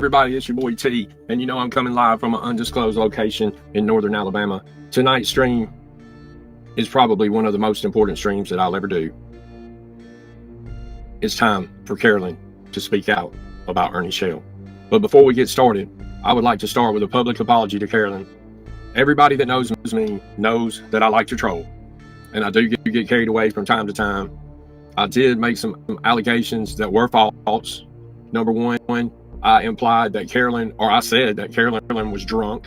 Everybody, it's your boy T, and you know I'm coming live from an undisclosed location in northern Alabama. Tonight's stream is probably one of the most important streams that I'll ever do. It's time for Carolyn to speak out about Ernie Shell. But before we get started, I would like to start with a public apology to Carolyn. Everybody that knows me knows that I like to troll, and I do get carried away from time to time. I did make some allegations that were false. Number one, I implied that Carolyn, or I said that Carolyn was drunk,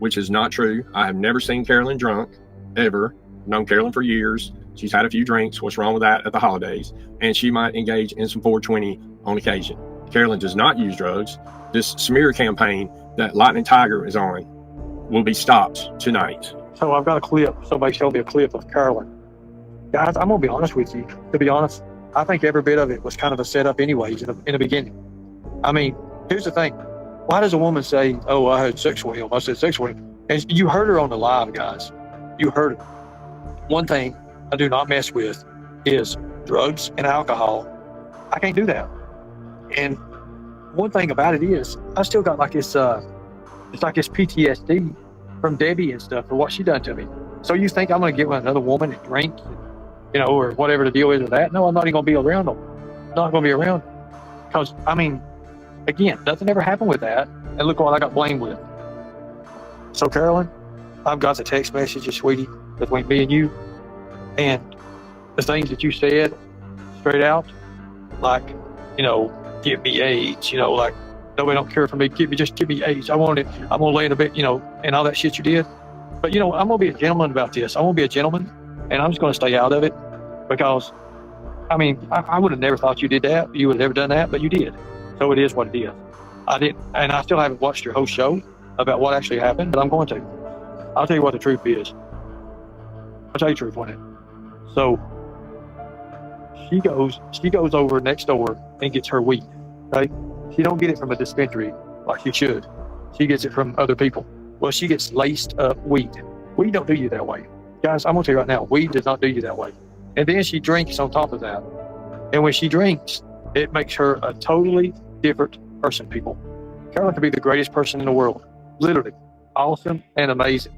which is not true. I have never seen Carolyn drunk, ever. Known Carolyn for years. She's had a few drinks. What's wrong with that at the holidays? And she might engage in some 420 on occasion. Carolyn does not use drugs. This smear campaign that Lightning Tiger is on will be stopped tonight. So I've got a clip. Somebody showed me a clip of Carolyn. Guys, I'm going to be honest with you. To be honest, I think every bit of it was kind of a setup anyways in the beginning. I mean, here's the thing. Why does a woman say, oh, I had sex with him? I said sex with him. And you heard her on the live, guys. You heard it. One thing I do not mess with is drugs and alcohol. I can't do that. And one thing about it is I still got like this, it's like this PTSD from Debbie and stuff for what she done to me. So you think I'm going to get with another woman and drink, you know, or whatever the deal is with that? No, I'm not even going to be around them. I'm not going to be around. Because, I mean, again, nothing ever happened with that. And look what I got blamed with. So, Carolyn, I've got the text messages, sweetie, between me and you. And the things that you said straight out, like, you know, give me AIDS, you know, like, nobody don't care for me. Just give me AIDS. I want it. I'm going to lay in a bed, you know, and all that shit you did. But, you know, I'm going to be a gentleman about this. I want to be a gentleman, and I'm just going to stay out of it because, I mean, I would have never thought you did that. You would have never done that, but you did. So it is what it is. I didn't, and I still haven't watched your whole show about what actually happened, but I'm going to. I'll tell you what the truth is. I'll tell you the truth on it. So she goes over next door and gets her weed, right? She don't get it from a dispensary like she should. She gets it from other people. Well, she gets laced up weed. Weed don't do you that way. Guys, I'm going to tell you right now, weed does not do you that way. And then she drinks on top of that. And when she drinks, it makes her a totally different person, people. Carolyn could be the greatest person in the world. Literally. Awesome and amazing.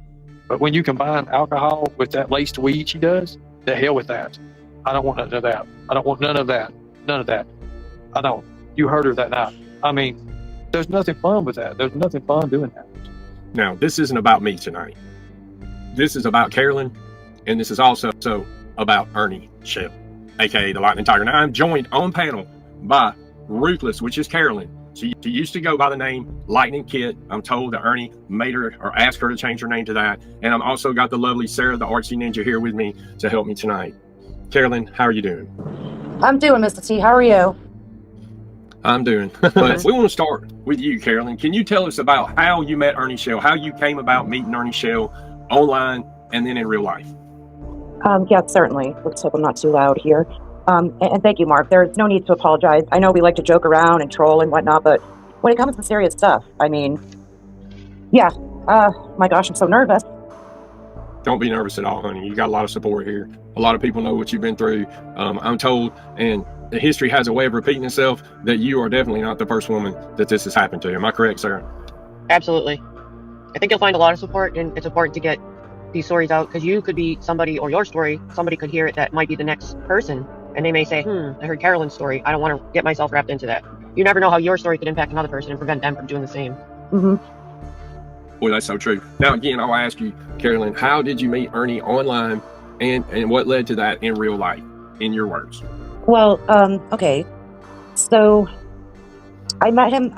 But when you combine alcohol with that laced weed she does, the hell with that. I don't want none of that. I don't want none of that. None of that. I don't. You heard her that night. I mean, there's nothing fun with that. There's nothing fun doing that. Now, this isn't about me tonight. This is about Carolyn, and this is also about Ernie Shell, aka the Lightning Tiger. Now, I'm joined on panel by Ruthless, which is Carolyn. She used to go by the name Lightning Kit. I'm told that Ernie made her or asked her to change her name to that. And I'm also got the lovely Sarah, the artsy ninja, here with me to help me tonight. Carolyn, how are you doing? I'm doing, Mr. T. How are you? I'm doing. But we want to start with you, Carolyn. Can you tell us about how you met Ernie Shell, how you came about meeting Ernie Shell online and then in real life? Yes, certainly. Let's hope I'm not too loud here. And thank you, Mark. There's no need to apologize. I know we like to joke around and troll and whatnot, but when it comes to serious stuff, I mean, yeah. My gosh, I'm so nervous. Don't be nervous at all, honey. You got a lot of support here. A lot of people know what you've been through. I'm told, and the history has a way of repeating itself, that you are definitely not the first woman that this has happened to. Am I correct, Sarah? Absolutely. I think you'll find a lot of support, and it's important to get these stories out because you could be somebody, or your story, somebody could hear it that might be the next person, and they may say, I heard Carolyn's story. I don't want to get myself wrapped into that. You never know how your story could impact another person and prevent them from doing the same. Mm-hmm. Boy, that's so true. Now, again, I'll ask you, Carolyn, how did you meet Ernie online, and what led to that in real life, in your words? Well, okay. So I met him.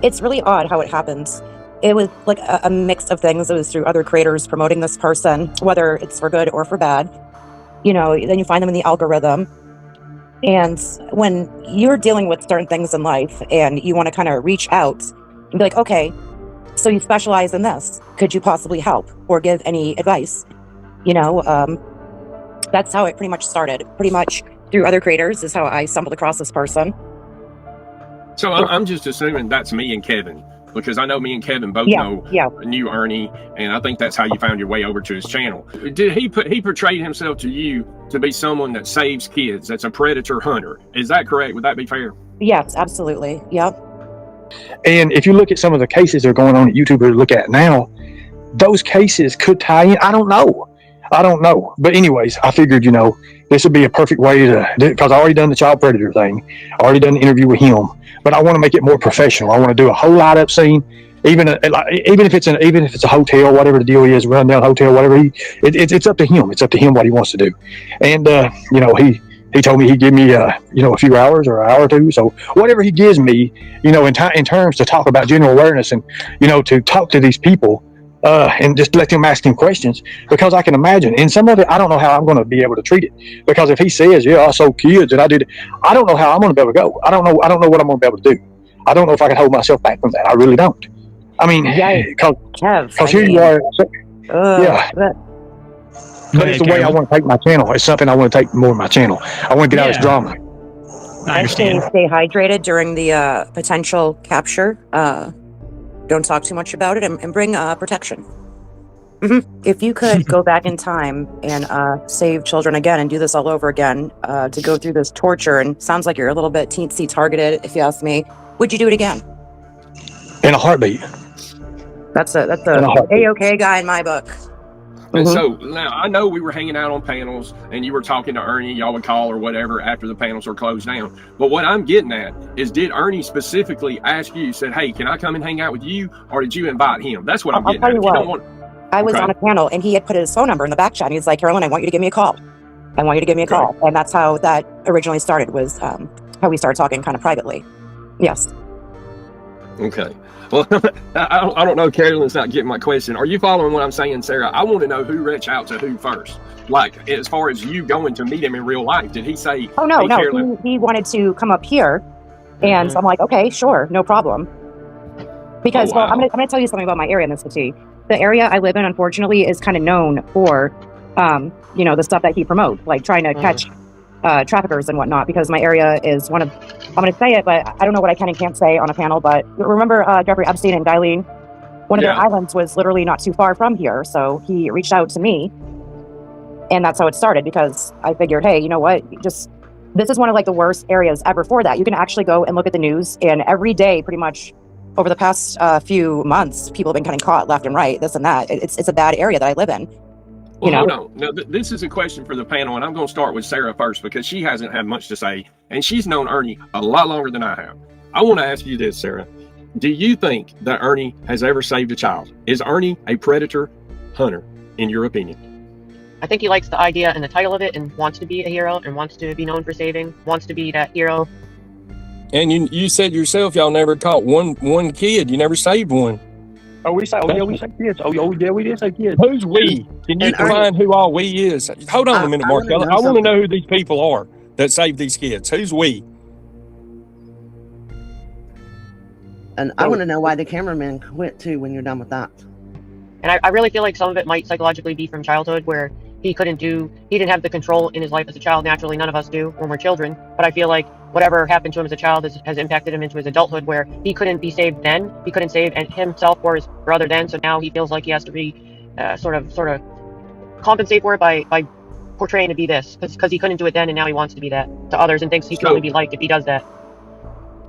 It's really odd how it happens. It was like a mix of things. It was through other creators promoting this person, whether it's for good or for bad. You know, then you find them in the algorithm. And when you're dealing with certain things in life and you want to kind of reach out and be like, okay, so you specialize in this. Could you possibly help or give any advice? You know, that's how it pretty much started. Pretty much through other creators is how I stumbled across this person. So I'm just assuming that's me and Kevin, because I know me and Kevin both knew Ernie, and I think that's how you found your way over to his channel. Did he portrayed himself to you to be someone that saves kids, that's a predator hunter? Is that correct? Would that be fair? Yes, absolutely. Yep. And if you look at some of the cases that are going on that YouTubers look at now, those cases could tie in. I don't know. But anyways, I figured, this would be a perfect way to, because I already done the child predator thing. I already done the interview with him, but I want to make it more professional. I want to do a whole light-up scene, even if it's a hotel, whatever the deal is, run down hotel, whatever. It's up to him. It's up to him what he wants to do. And he told me he'd give me a few hours or an hour or two. So whatever he gives me, in terms to talk about general awareness and to talk to these people. And just let them ask him questions, because I can imagine in some of it, I don't know how I'm going to be able to treat it, because if he says, yeah, I sold kids and I did it, I don't know how I'm going to be able to go. I don't know what I'm going to be able to do. I don't know if I can hold myself back from that. I really don't. I mean, because here you are. Yeah. But it's the way I want to take my channel. It's something I want to take more of my channel. I want to get out of this drama. I understand. Stay hydrated during the potential capture. Don't talk too much about it, and bring protection. If you could go back in time and save children again and do this all over again, to go through this torture, and sounds like you're a little bit teensy targeted, if you ask me, would you do it again? In a heartbeat. That's a A-okay guy in my book. And so now I know we were hanging out on panels and you were talking to Ernie, y'all would call or whatever after the panels were closed down. But what I'm getting at is, did Ernie specifically ask you, said, hey, can I come and hang out with you? Or did you invite him? That's what I'm getting at. I'll tell you what, I was on a panel and he had put his phone number in the back chat. And he was like, Carolyn, I want you to give me a call. And that's how that originally started, was how we started talking kind of privately. Yes. Okay. Well, I don't know. Carolyn's not getting my question. Are you following what I'm saying, Sarah? I want to know who reached out to who first. Like, as far as you going to meet him in real life, did he say, oh, no, hey, no. Carolyn? He wanted to come up here. And so I'm like, okay, sure, no problem. Because, well, I'm going to tell you something about my area, Ms. Petit. The area I live in, unfortunately, is kind of known for, the stuff that he promotes, like trying to catch traffickers and whatnot, because my area is one of, I'm going to say it, but I don't know what I can and can't say on a panel, but remember Jeffrey Epstein and Guyleen? One of their islands was literally not too far from here, so he reached out to me, and that's how it started, because I figured, hey, you know what, this is one of like the worst areas ever for that. You can actually go and look at the news, and every day, pretty much over the past few months, people have been getting caught left and right, this and that. It's a bad area that I live in. Well, hold on. No, this is a question for the panel, and I'm going to start with Sarah first, because she hasn't had much to say, and she's known Ernie a lot longer than I have. I want to ask you this, Sarah. Do you think that Ernie has ever saved a child? Is Ernie a predator hunter, in your opinion? I think he likes the idea and the title of it, and wants to be a hero, and wants to be known for saving, wants to be that hero. And you said yourself, y'all never caught one kid. You never saved one. Oh, we say kids. Oh, yeah, we did say kids. Who's we? Can you define who all we is? Hold on a minute, Mark. I want to know who these people are that saved these kids. Who's we? And I want to know why the cameraman quit too when you're done with that. And I really feel like some of it might psychologically be from childhood, where he didn't have the control in his life as a child. Naturally, none of us do when we're children. But I feel like whatever happened to him as a child has impacted him into his adulthood, where he couldn't be saved then. He couldn't save himself or his brother then. So now he feels like he has to sort of compensate for it by portraying to be this, because he couldn't do it then, and now he wants to be that to others, and thinks he can only be liked if he does that.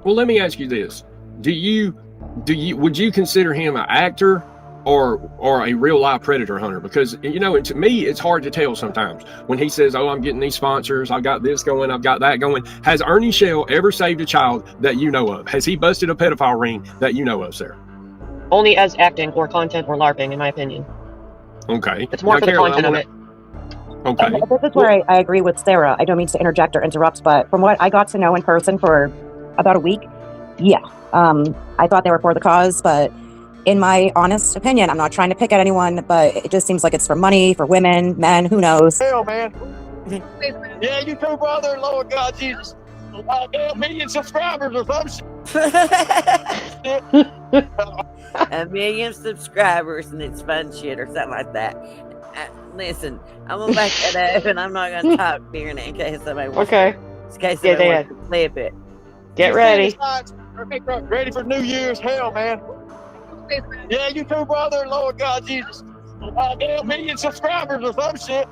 Well, let me ask you this: would you consider him an actor or a real live predator hunter? Because to me, it's hard to tell sometimes when he says, oh, I'm getting these sponsors, I've got this going, I've got that going. Has Ernie Shell ever saved a child that you know of? Has he busted a pedophile ring that you know of, Sarah? Only as acting or content or LARPing, in my opinion. Okay. It's more for the content of it. Okay. This is where I agree with Sarah. I don't mean to interject or interrupt, but from what I got to know in person for about a week, I thought they were for the cause, but in my honest opinion, I'm not trying to pick at anyone, but it just seems like it's for money, for women, men, who knows. Hell, man. Yeah, you too, brother. Lord God, Jesus. 1 million subscribers or something. 1 million subscribers and it's fun shit or something like that. Listen, I'm gonna back that up and I'm not gonna talk during it in case somebody wants to clip it. Get ready. Ready for New Year's, hell, man. Yeah, you too, brother. Lord God, Jesus. 1 million subscribers or some shit.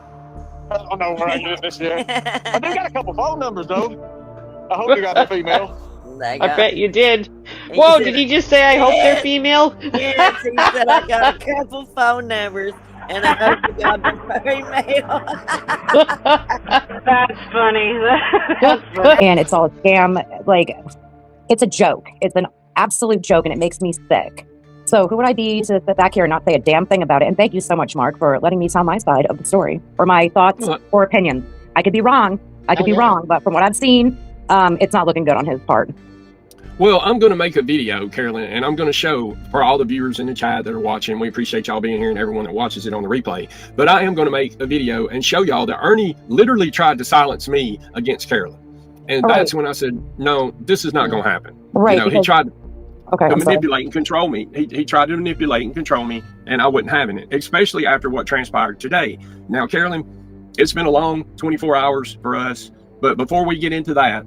I don't know where I get this yet. I do got a couple phone numbers, though. I hope you got the female. I bet you did. Whoa, did you just say I hope they're female? Yes, he said I got a couple phone numbers and I hope you got the female. That's funny. That's funny. And it's all a scam. Like, it's a joke. It's an absolute joke, and it makes me sick. So who would I be to sit back here and not say a damn thing about it? And thank you so much, Mark, for letting me tell my side of the story or my thoughts or opinions. I could be wrong. I could be wrong, but from what I've seen, it's not looking good on his part. Well, I'm going to make a video, Carolyn, and I'm going to show for all the viewers in the chat that are watching. We appreciate y'all being here and everyone that watches it on the replay. But I am going to make a video and show y'all that Ernie literally tried to silence me against Carolyn. And that's when I said, no, this is not going to happen. Right. You know, he tried to I'm manipulate and control me. He tried to manipulate and control me, and I wasn't having it, especially after what transpired today. Now, Carolyn, it's been a long 24 hours for us, but before we get into that,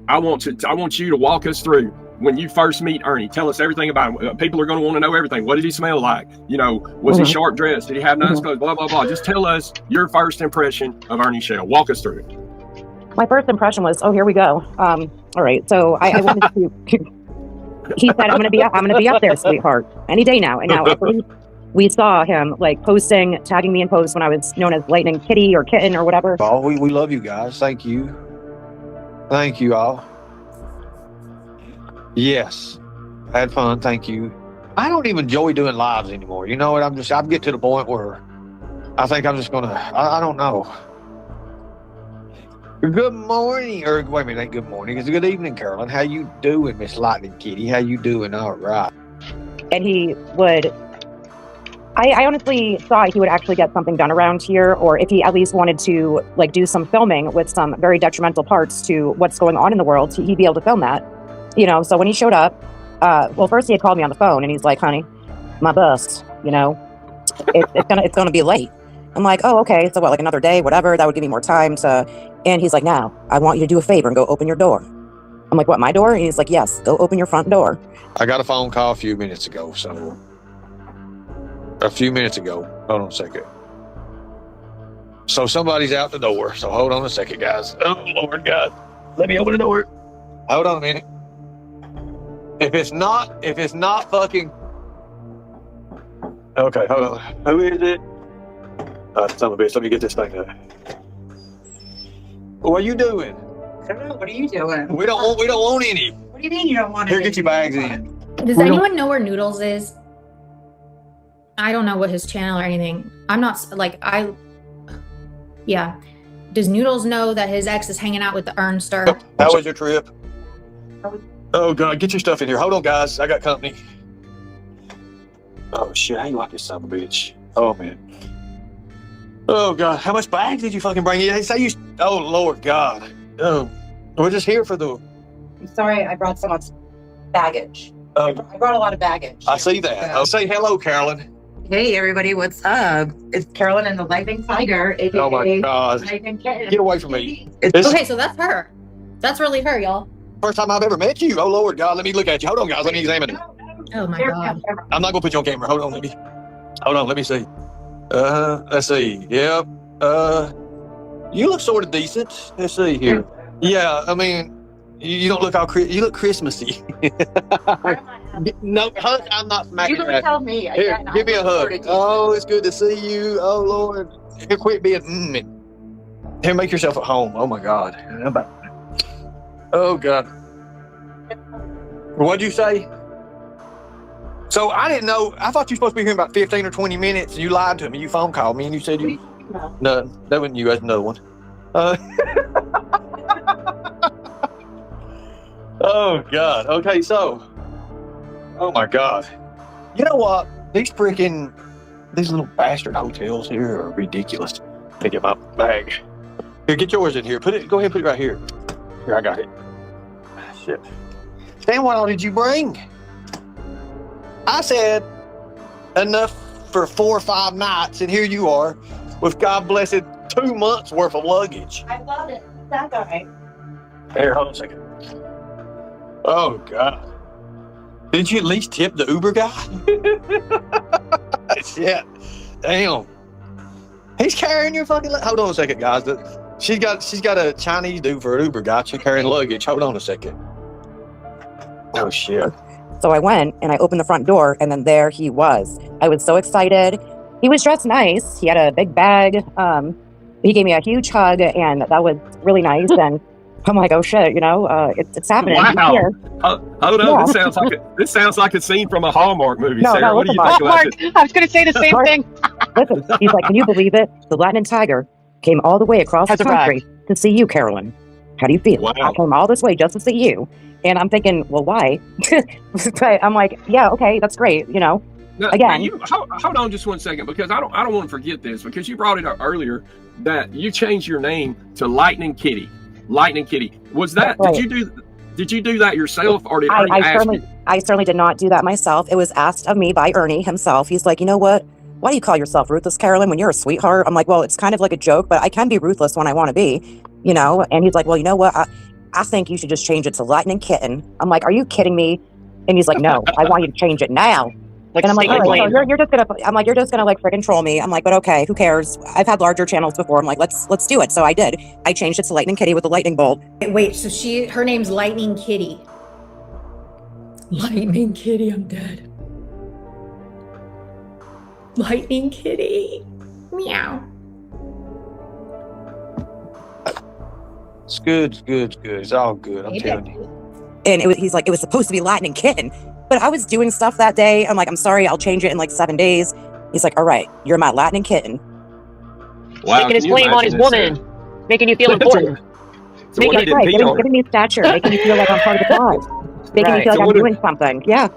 I want you to walk us through when you first meet Ernie. Tell us everything about him. People are going to want to know everything. What did he smell like? You know, was he short dressed? Did he have nice clothes? Blah, blah, blah. Just tell us your first impression of Ernie Shell. Walk us through it. My first impression was, oh, here we go. All right. So I wanted to. He said, I'm gonna be up there, sweetheart, any day now. And now we saw him like posting, tagging me in posts when I was known as Lightning Kitty or Kitten or whatever. Oh, we love you guys. Thank you. Thank you all. Yes. Had fun. Thank you. I don't even enjoy doing lives anymore. You know what? I'm getting to the point where I think I'm just gonna, I don't know. Good morning, or wait a minute, ain't good morning. It's good evening, Carolyn. How you doing, Miss Lightning Kitty? How you doing? All right. And he would, I honestly thought he would actually get something done around here, or if he at least wanted to like do some filming with some very detrimental parts to what's going on in the world, he'd be able to film that. You know, so when he showed up, well, first he had called me on the phone and he's like, honey, my bus, you know, it's gonna be late. I'm like, oh, okay. So what, like another day, whatever, that would give me more time to, and he's like, now I want you to do a favor and go open your door. I'm like, what, my door? And he's like, yes, go open your front door. I got a phone call a few minutes ago, so a few minutes ago. Hold on a second. So somebody's out the door. So hold on a second, guys. Oh, Lord God. Let me open the door. Hold on a minute. If it's not fucking. Okay, hold on. Who is it? Son of a bitch, let me get this thing up. What are you doing? I don't know. What are you doing? We don't want any. What do you mean you don't want Here, any? get your bags in. Does anyone know where Noodles is? I don't know what his channel or anything. I'm not like yeah. Does Noodles know that his ex is hanging out with the Ernster? How was your trip? Oh God, get your stuff in here. Hold on, guys. I got company. Oh shit, how you like this son of a bitch? Oh man. Oh God, how much bags did you fucking bring? Oh Lord God. Oh, we're just here for the. I'm sorry, I brought so much baggage. I brought a lot of baggage. I see that. I'll say hello, Carolyn. Hey everybody, what's up? It's Carolyn and the Lightning Tiger, aka Oh my God. Lightning Kitten. Get away from me. Okay, so that's her. That's really her, y'all. First time I've ever met you. Oh Lord God, let me look at you. Hold on, guys. Let me examine it. Oh my God. I'm not gonna put you on camera. Hold on, let me see. Let's see. Yep. You look sort of decent. Let's see here. Yeah, I mean, you don't look all you look Christmassy. No, hug. I'm not smacking. You tell me. Here, give me a hug. Oh, it's good to see you. Oh Lord. Here, quit being Here, make yourself at home. Oh my God. Oh God. What'd you say? So I didn't know. I thought you were supposed to be here in about 15 or 20 minutes. You lied to me. You phone called me and you said you. No, that wasn't you. That's another one. Oh God. Okay, so. Oh my God. You know what? These little bastard hotels here are ridiculous. Let me get my bag. Here, get yours in here. Go ahead and put it right here. Here, I got it. Shit. Stan, what all did you bring? I said enough for 4 or 5 nights, and here you are with God blessed 2 months worth of luggage. I love it. That's all right. Here, hold on a second. Oh God. Did you at least tip the Uber guy? Shit. Damn. He's carrying your fucking hold on a second, guys. She's got a Chinese dude for an Uber guy. She's carrying luggage. Hold on a second. Oh shit. So I went and I opened the front door, and then there he was. I was so excited. He was dressed nice. He had a big bag. He gave me a huge hug, and that was really nice. And I'm like, oh shit, it's happening. Wow. Here. Hold on. Yeah. This sounds like a scene from a Hallmark movie. No, Sarah, no, what do you listen, think about Mark, this? I was going to say the same thing. Listen, he's like, can you believe it? The Latin tiger came all the way across Has the a brag. country to see you, Carolyn. How do you feel? Wow. I came all this way just to see you. And I'm thinking, well, why? But I'm like, yeah, okay, that's great. Now, Again. hold on just one second, because I don't want to forget this, because you brought it up earlier that you changed your name to Lightning Kitty. Lightning Kitty. Was that, Right. did you do that yourself, or did Ernie ask you? I certainly did not do that myself. It was asked of me by Ernie himself. He's like, you know what? Why do you call yourself Ruthless Carolyn when you're a sweetheart? I'm like, well, it's kind of like a joke, but I can be ruthless when I want to be, And he's like, well, you know what? I think you should just change it to Lightning Kitten. I'm like, are you kidding me? And he's like, no, I want you to change it now. Like, And I'm like, Snake all right, Plane. so you're just gonna like freaking troll me. I'm like, but okay, who cares? I've had larger channels before. I'm like, let's do it. So I did. I changed it to Lightning Kitty with a lightning bolt. Wait, so her name's Lightning Kitty. Lightning Kitty, I'm dead. Lightning Kitty. Meow. It's good. It's all good. I'm telling you. And he's like, it was supposed to be Lightning Kitten. But I was doing stuff that day. I'm like, I'm sorry, I'll change it in like 7 days. He's like, all right, you're my Lightning Kitten. Wow, Making his claim on his woman. Making you feel important. So what Right, did he on? giving me stature, making me feel like I'm part of the cause. Making me Right. feel like So I'm what did- doing something. Yeah.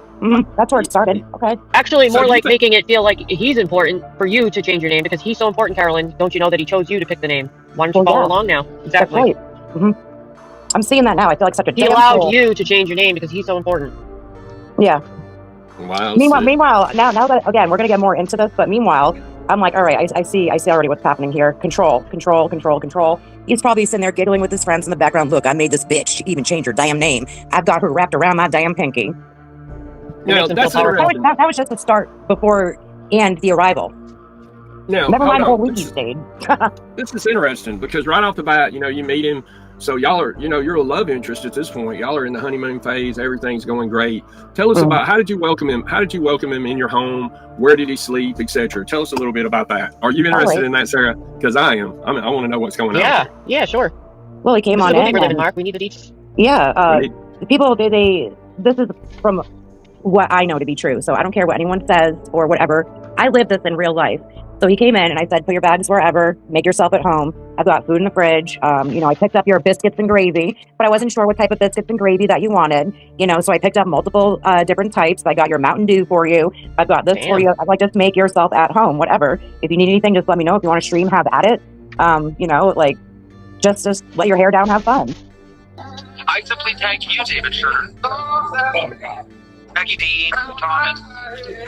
That's where it started. Okay. Actually, So more you like think- making it feel like he's important for you to change your name, because he's so important, Carolyn. Don't you know that he chose you to pick the name? Why don't you Well, follow yeah. along now? That's Exactly. right. I'm seeing that now. I feel like such a He damn allowed fool. you to change your name because he's so important. Yeah. Wow. Meanwhile, now that again, we're gonna get more into this, but meanwhile, I'm like, all right, I see already what's happening here. Control. He's probably sitting there giggling with his friends in the background. Look, I made this bitch even change her damn name. I've got her wrapped around my damn pinky. Now, that's That interesting. was just the start before and the arrival. Now, Never mind the whole hold on. week he stayed. This is interesting, because right off the bat, you meet him. So y'all are, you're a love interest at this point. Y'all are in the honeymoon phase. Everything's going great. Tell us about, how did you welcome him? How did you welcome him in your home? Where did he sleep, etc.? Tell us a little bit about that. Are you interested in that, Sarah? Because I am. I want to know what's going on. Yeah, sure. Well, he came This on is a movie in. we're living, and- Mark. We need to teach. Yeah, the people, this is from what I know to be true. So I don't care what anyone says or whatever. I live this in real life. So he came in and I said, put your bags wherever, make yourself at home. I've got food in the fridge. I picked up your biscuits and gravy, but I wasn't sure what type of biscuits and gravy that you wanted. So I picked up multiple different types. I got your Mountain Dew for you. I've got this for you. I'm like, just make yourself at home, whatever. If you need anything, just let me know. If you want to stream, have at it. Just let your hair down, have fun. I simply tag you, David Sher, Maggie Dean, Thomas,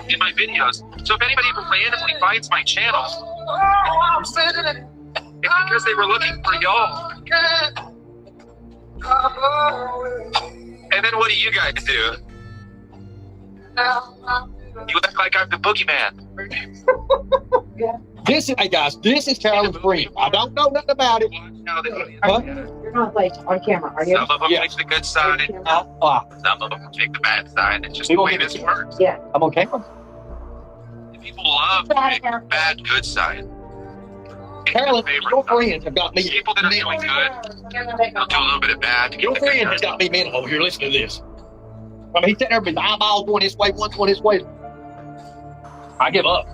in my videos. So if anybody ever randomly finds my channel, it's because they were looking for y'all. And then what do you guys do? You act like I'm the boogeyman. Hey guys, this is Carolyn's friend. I don't know nothing about it. Huh? You're not like on camera, are you? Some of them take the good side, some of them take the bad side. It's just the way this works. Yeah. I'm on camera. People love the bad, good side. Carolyn, your friends have got me. People that are doing good, they'll do a little bit of bad. Your friend has got me mental over here. Listen to this. I mean, he's sitting there with his eyeballs going this way, one going this way. I give up.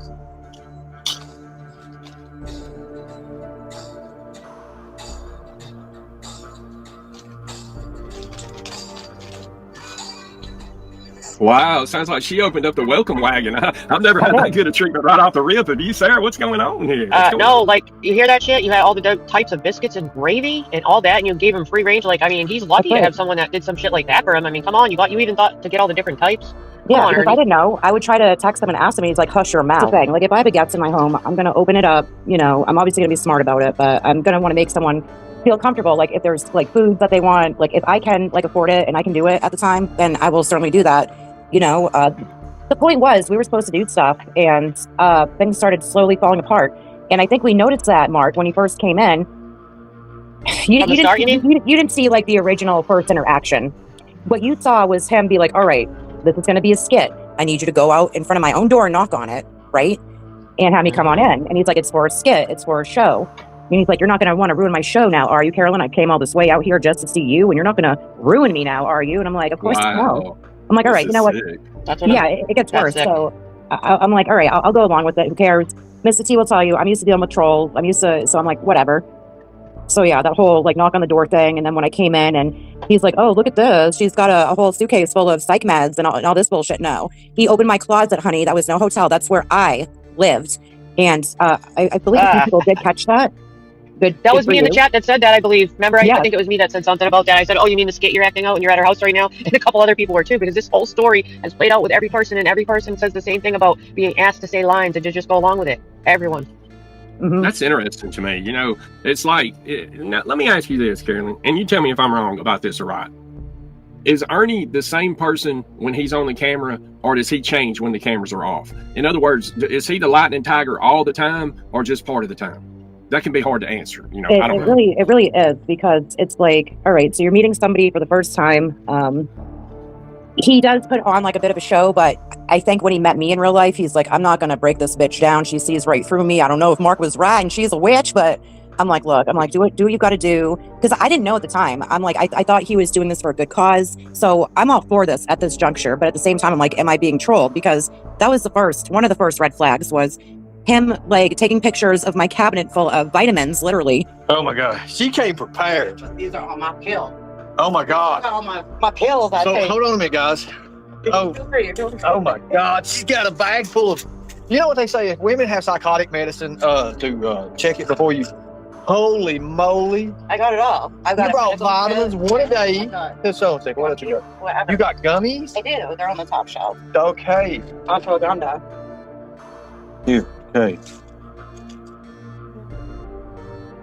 Wow, sounds like she opened up the welcome wagon. I've never had that good a treatment right off the rip. Of you, Sarah, what's going on here? No, like, you hear that shit? You had all the types of biscuits and gravy and all that, and you gave him free range. Like, I mean, he's lucky to have someone that did some shit like that for him. I mean, come on, you even thought to get all the different types. Yeah, because I didn't know. I would try to text him and ask him, and he's like, hush your mouth. That's the thing. Like, if I have a guest in my home, I'm going to open it up. I'm obviously going to be smart about it, but I'm going to want to make someone feel comfortable. Like, if there's, like, food that they want, like, if I can, like, afford it and I can do it at the time, then I will certainly do that. The point was, we were supposed to do stuff, and things started slowly falling apart. And I think we noticed that, Mark, when you first came in. You didn't see, like, the original first interaction. what you saw was him be like, all right, this is going to be a skit. I need you to go out in front of my own door and knock on it, right? And have me come on in. And he's like, it's for a skit. It's for a show. And he's like, you're not going to want to ruin my show now, are you, Carolyn? I came all this way out here just to see you, and you're not going to ruin me now, are you? And I'm like, of course no. I'm like, all right, you know what? Yeah, it gets worse. So I'm like, all right, I'll go along with it. Who cares? Mr. T will tell you, I'm used to dealing with trolls. So I'm like, whatever. So yeah, that whole like knock on the door thing. And then when I came in and he's like, oh, look at this. She's got a whole suitcase full of psych meds and all this bullshit. No, he opened my closet, honey. That was no hotel. That's where I lived. And I believe people did catch that. That was me in the chat that said that, I believe. Remember, I think it was me that said something about that. I said, oh, you mean the skit you're acting out and you're at her house right now? And a couple other people were too, because this whole story has played out with every person, and every person says the same thing about being asked to say lines and to just go along with it. Everyone. That's interesting to me. You know, it's like, now, let me ask you this, Carolyn, and you tell me if I'm wrong about this or right. Is Ernie the same person when he's on the camera, or does he change when the cameras are off? In other words, is he the lightning tiger all the time, or just part of the time? That can be hard to answer. You know, I don't know. It really is, because it's like, all right, so you're meeting somebody for the first time. He does put on like a bit of a show, but I think when he met me in real life, he's like, I'm not going to break this bitch down. She sees right through me. I don't know if Mark was right and she's a witch, but I'm like, look, do what you've got to do. Because I didn't know at the time. I'm like, I thought he was doing this for a good cause. So I'm all for this at this juncture. But at the same time, I'm like, am I being trolled? Because that was one of the first red flags was him like taking pictures of my cabinet full of vitamins, literally. Oh my God. She came prepared. These are all my pills. Oh my God. All my pills I So take. hold on a minute, guys. Oh my God. She's got a bag full of, you know what they say, if women have psychotic medicine to check it before you. Holy moly. I got it all. You brought vitamins, one a day. What else you got? Whatever. You got gummies? I do. They're on the top shelf. Okay. Ashwagandha. Here, okay.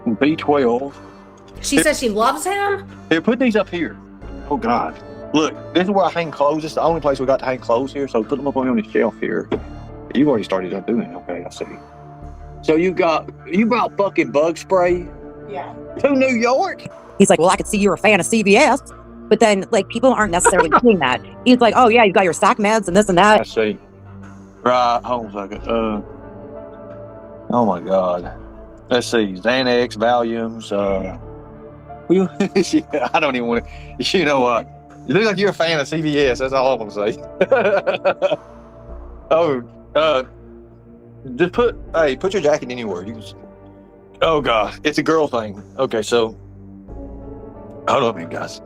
B12. She says she loves him? Here, put these up here. Oh God. Look, this is where I hang clothes. This is the only place we got to hang clothes here, so put them up on the shelf here. You've already started up doing it. Okay, I see. So you brought fucking bug spray? Yeah. To New York? He's like, well, I could see you're a fan of CVS. But then, like, people aren't necessarily seeing that. He's like, oh, yeah, you got your SAC meds and this and that. I see. Right, hold on a second. Oh my God. Let's see. Xanax, Valiums, yeah, I don't even want to, you know what? You look like you're a fan of CVS. That's all I'm going to say. Just put your jacket anywhere. You can, oh God, it's a girl thing. Okay, so hold on a minute, guys.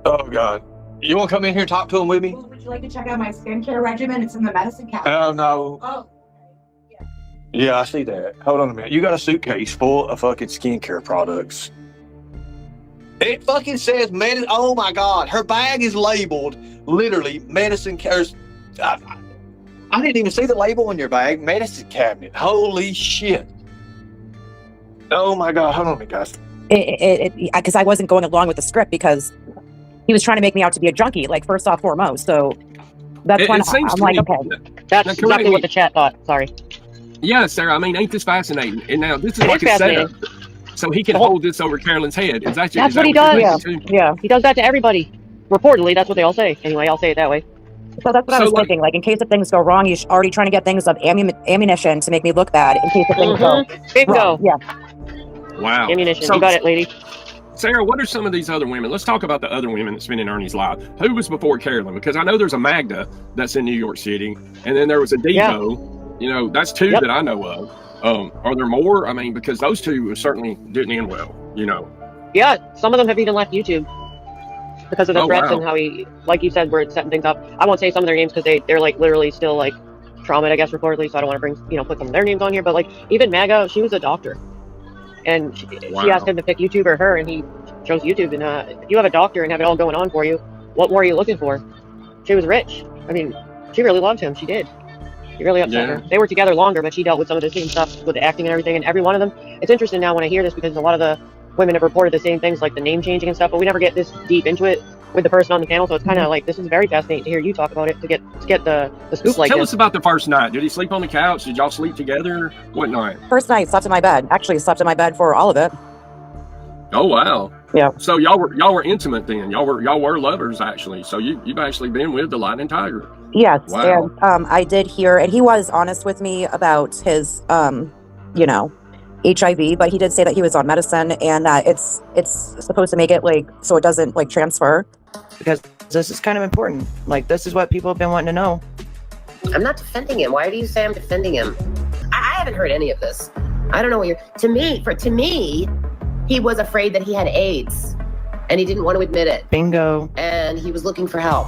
Oh God, you want to come in here and talk to him with me? Would you like to check out my skincare regimen? It's in the medicine cabinet. Oh no. Oh. Yeah, I see that. Hold on a minute. You got a suitcase full of fucking skincare products. It fucking says medicine. Oh my God, her bag is labeled literally medicine cares. I didn't even see the label on your bag. Medicine cabinet. Holy shit. Oh my God. Hold on a minute, guys. Because I wasn't going along with the script because he was trying to make me out to be a junkie, like first off, foremost. So that's when I'm like, okay. That's exactly what the chat thought. Sorry. Yeah, Sarah. I mean, ain't this fascinating? And now this is like a setup. So he can hold this over Carolyn's head. That's what he does. Yeah. He does that to everybody. Reportedly, that's what they all say. Anyway, I'll say it that way. So that's what I was thinking. Like, in case if things go wrong, he's already trying to get things of ammunition to make me look bad. In case if things go wrong. Yeah. Wow. Ammunition. You got it, lady. Sarah, what are some of these other women? Let's talk about the other women that's been in Ernie's life. Who was before Carolyn? Because I know there's a Magda that's in New York City, and then there was a Devo. Yeah. You know, that's two that I know of. Are there more? I mean, because those two certainly didn't end well, you know. Yeah, some of them have even left YouTube because of the threats and how he, like you said, we're setting things up. I won't say some of their names because they're like literally still like trauma, I guess, reportedly, so I don't want to bring, put some of their names on here, but like even Maga, she was a doctor. And she asked him to pick YouTube or her, and he chose YouTube. And if you have a doctor and have it all going on for you, what more are you looking for? She was rich. I mean, she really loved him. She did. He really upset her. They were together longer, but she dealt with some of the same stuff with the acting and everything. And every one of them, it's interesting now when I hear this because a lot of the women have reported the same things, like the name changing and stuff, but we never get this deep into it with the person on the panel. So it's kind of like, this is very fascinating to hear you talk about it, to get the scoop like this. Tell us about the first night. Did he sleep on the couch? Did y'all sleep together? What night? First night, slept in my bed. Actually, slept in my bed for all of it. Oh, wow. Yeah. So y'all were intimate then. Y'all were lovers actually. So you've actually been with the Lightning Tiger. Yes. Wow. And I did hear, and he was honest with me about his you know, HIV, but he did say that he was on medicine and that it's supposed to make it like so it doesn't like transfer. Because this is kind of important. Like, this is what people have been wanting to know. I'm not defending him. Why do you say I'm defending him? I haven't heard any of this. I don't know what you're. To me, he was afraid that he had AIDS, and he didn't want to admit it. Bingo. And he was looking for help,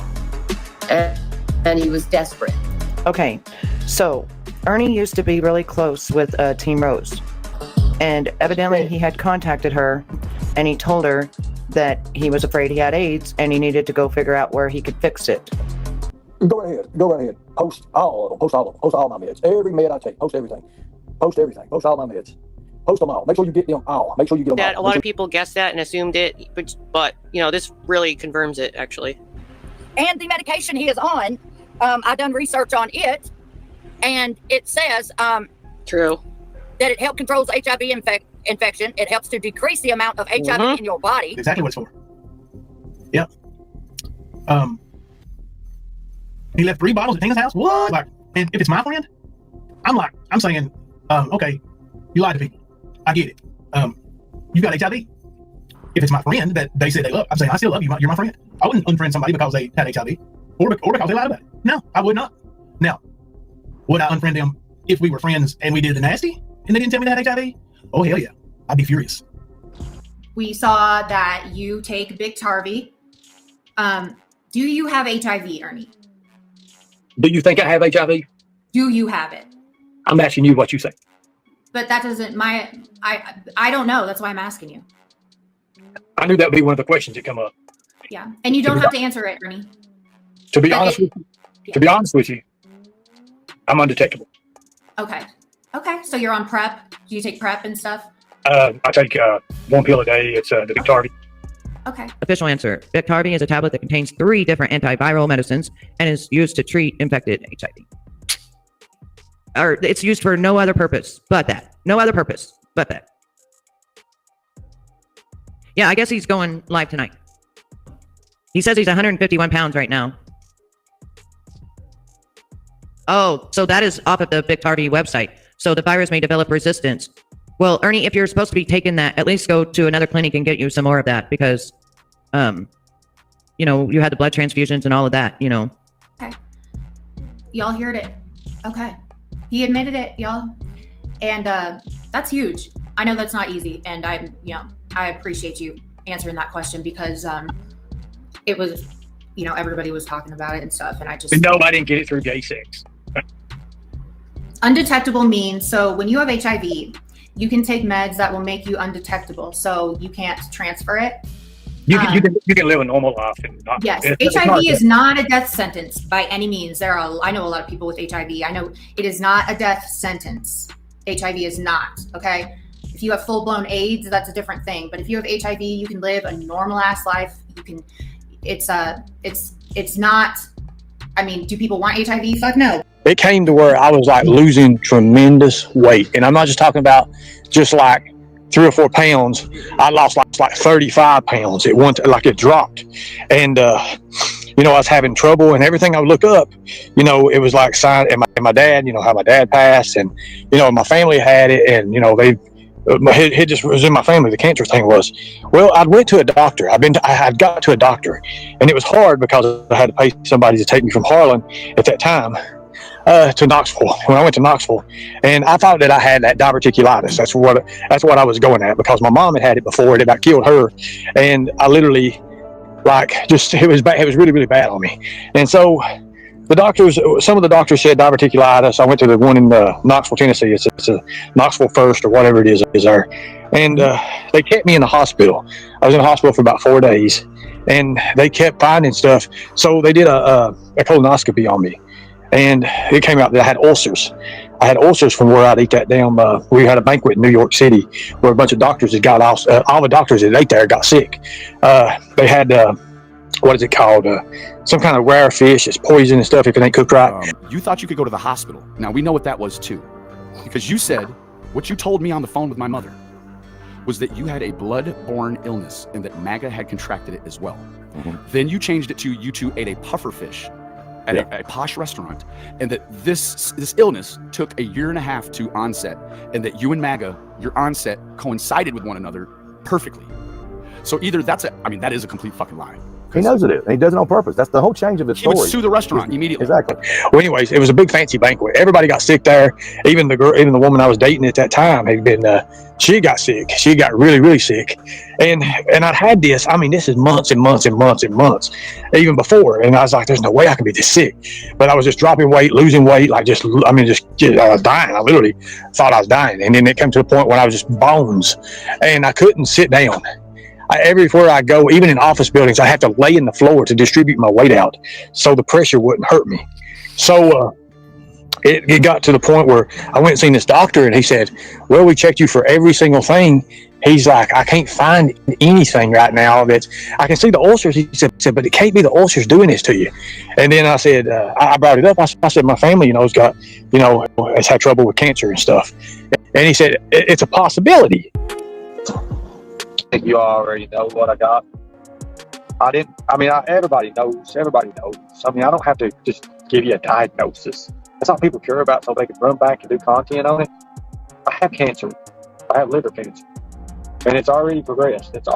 and he was desperate. Okay, so Ernie used to be really close with Team Rose, and evidently he had contacted her, and he told her that he was afraid he had AIDS, and he needed to go figure out where he could fix it. Go right ahead. Post all of them. Post all my meds. Every med I take. Post everything. Post all my meds. Post them all. Make sure you get them all. Make sure you get them That all. a lot of people guessed that and assumed it, but you know, this really confirms it actually. And the medication he is on, I've done research on it, and it says true that it helps controls HIV infection. It helps to decrease the amount of HIV in your body. Exactly what it's for. Yep. He left 3 bottles at Tina's house. What? Like, and if it's my friend, I'm saying, okay, you lied to people. I get it. You got HIV. If it's my friend that they said they love, I'm saying I still love you. You're my friend. I wouldn't unfriend somebody because they had HIV or because they lied about it. No, I would not. Now, would I unfriend them if we were friends and we did the nasty and they didn't tell me they had HIV? Oh, hell yeah. I'd be furious. We saw that you take Biktarvy. Do you have HIV, Ernie? Do you think I have HIV? Do you have it? I'm asking you what you think. But that doesn't I don't know. That's why I'm asking you. I knew that would be one of the questions that come up. Yeah. And you don't have to answer it, Ernie. To be honest with you, I'm undetectable. Okay. So you're on PrEP. Do you take PrEP and stuff? I take 1 pill a day. It's the Biktarvy. Okay. Official answer. Biktarvy is a tablet that contains 3 different antiviral medicines and is used to treat infected HIV. Or it's used for no other purpose but that. No other purpose but that. Yeah, I guess he's going live tonight. He says he's 151 pounds right now. Oh, so that is off of the Biktarvy website. So the virus may develop resistance. Well, Ernie, if you're supposed to be taking that, at least go to another clinic and get you some more of that because, you know, you had the blood transfusions and all of that, you know. Okay. Y'all heard it. Okay. He admitted it, y'all. And that's huge. I know that's not easy. And I appreciate you answering that question because it was, you know, everybody was talking about it and stuff. And I just. No, I didn't get it through gay sex. Undetectable means, so when you have HIV, you can take meds that will make you undetectable. So you can't transfer it. You can live a normal life. And not, yes, HIV is not a death sentence by any means. I know a lot of people with HIV. I know it is not a death sentence. HIV is not, okay? If you have full-blown AIDS, that's a different thing. But if you have HIV, you can live a normal ass life. You can, it's not, I mean, do people want HIV? Fuck no. It came to where I was like losing tremendous weight. And I'm not just talking about just like 3 or 4 pounds. I lost like 35 pounds. It went like it dropped. And, you know, I was having trouble and everything I would look up, you know, it was like sign and my dad, you know, how my dad passed and, you know, my family had it and, you know, it just was in my family. The cancer thing was, well, I went to a doctor. I had got to a doctor and it was hard because I had to pay somebody to take me from Harlan at that time. To Knoxville when I went to Knoxville, and I thought that I had that diverticulitis. That's what I was going at because my mom had it before and it about killed her, and I literally it was bad. It was really, really bad on me. And so some of the doctors said diverticulitis. I went to the one in Knoxville, Tennessee. It's a Knoxville First or whatever it is there, and they kept me in the hospital. I was in the hospital for about 4 days, and they kept finding stuff. So they did a colonoscopy on me. And it came out that I had ulcers. I had ulcers from where I'd eat that damn. We had a banquet in New York City where a bunch of doctors had got all the doctors that ate there got sick. They had what is it called? Some kind of rare fish. It's poison and stuff if it ain't cooked right. You thought you could go to the hospital. Now we know what that was too, because you said what you told me on the phone with my mother. was that you had a blood-borne illness and that MAGA had contracted it as well. Then you changed it to you two ate a puffer fish at a posh restaurant, and that this illness took 1.5 years to onset, and that you and MAGA, your onset coincided with one another perfectly. So either that is a complete fucking lie. He knows it is. He does it on purpose. That's the whole change of the story. He would sue the restaurant immediately. Exactly. Well, anyways, it was a big fancy banquet. Everybody got sick there. Even the girl, even the woman I was dating at that time had been. She got sick. She got really, really sick. And I'd had this. I mean, this is months and months and months and months, even before. And I was like, "There's no way I can be this sick." But I was just dropping weight, losing weight, I was dying. I literally thought I was dying. And then it came to the point when I was just bones, and I couldn't sit down. Everywhere I go, even in office buildings, I have to lay in the floor to distribute my weight out so the pressure wouldn't hurt me. So it got to the point where I went and seen this doctor, and he said, well, we checked you for every single thing. He's like, I can't find anything right now that I can see the ulcers. He said, but it can't be the ulcers doing this to you. And then I said, I brought it up. I said, my family, has got, has had trouble with cancer and stuff. And he said, it's a possibility. You already know what I got. Everybody knows. I don't have to just give you a diagnosis. That's all people care about, so they can run back and do content on it. I have cancer. I have liver cancer. And it's already progressed. It's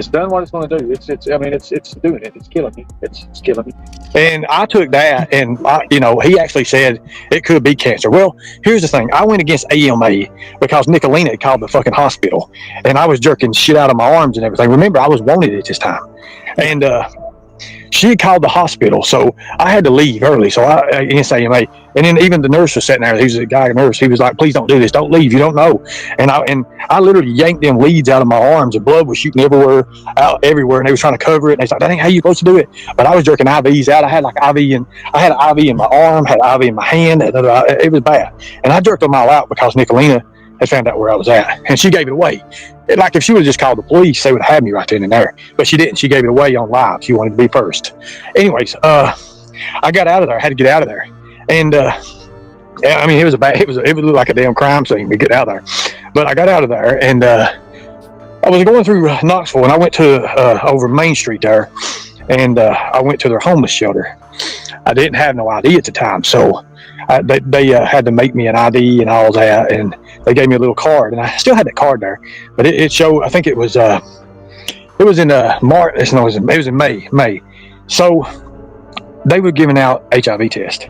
done what it's going to do. It's doing it. It's killing me. It's killing me. And I took that, and he actually said it could be cancer. Well, here's the thing. I went against AMA because Nicolina had called the fucking hospital, and I was jerking shit out of my arms and everything. Remember, I was wanted at this time, and she had called the hospital, so I had to leave early. So I against AMA, and then even the nurse was sitting there. He was a guy nurse. He was like, "Please don't do this. Don't leave. You don't know." And I literally yanked them leads out of my arms, and blood was shooting everywhere, and they was trying to cover it. And they was like, "That ain't how you supposed to do it." But I was jerking IVs out. I had an IV in my arm, had an IV in my hand. It was bad, and I jerked them all out because Nicolina had found out where I was at, and she gave it away. Like if she would have just called the police, they would have had me right then and there. But she didn't. She gave it away on live. She wanted to be first. Anyways, I got out of there. I had to get out of there, and it was it would look like a damn crime scene to get out of there. But I got out of there, and I was going through Knoxville, and I went to over Main Street there, and I went to their homeless shelter. I didn't have no ID at the time, so they had to make me an ID and all that, and they gave me a little card, and I still had that card there, but it showed. I think it was in March. No, it was in May. So they were giving out HIV test,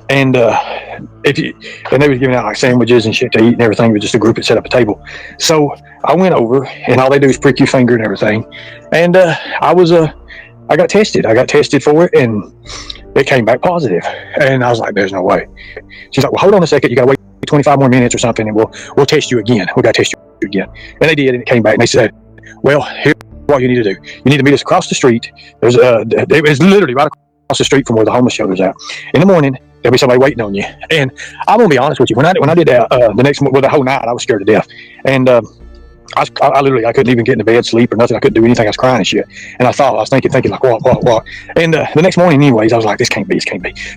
and they were giving out like sandwiches and shit to eat and everything. It was just a group that set up a table. So I went over, and all they do is prick your finger and everything, and I got tested. I got tested for it, and it came back positive. And I was like, "There's no way." She's like, "Well, hold on a second. You got to wait 25 more minutes or something, and we'll test you again. We got to test you again." And they did, and it came back. And they said, "Well, here's what you need to do. You need to meet us across the street. It was literally right across the street from where the homeless shelter's at. In the morning, there'll be somebody waiting on you." And I'm gonna be honest with you. When I did that the next, the whole night, I was scared to death. And I literally, I couldn't even get into bed, sleep or nothing. I couldn't do anything. I was crying and shit. And I was thinking like, what? And the next morning, anyways, I was like, this can't be.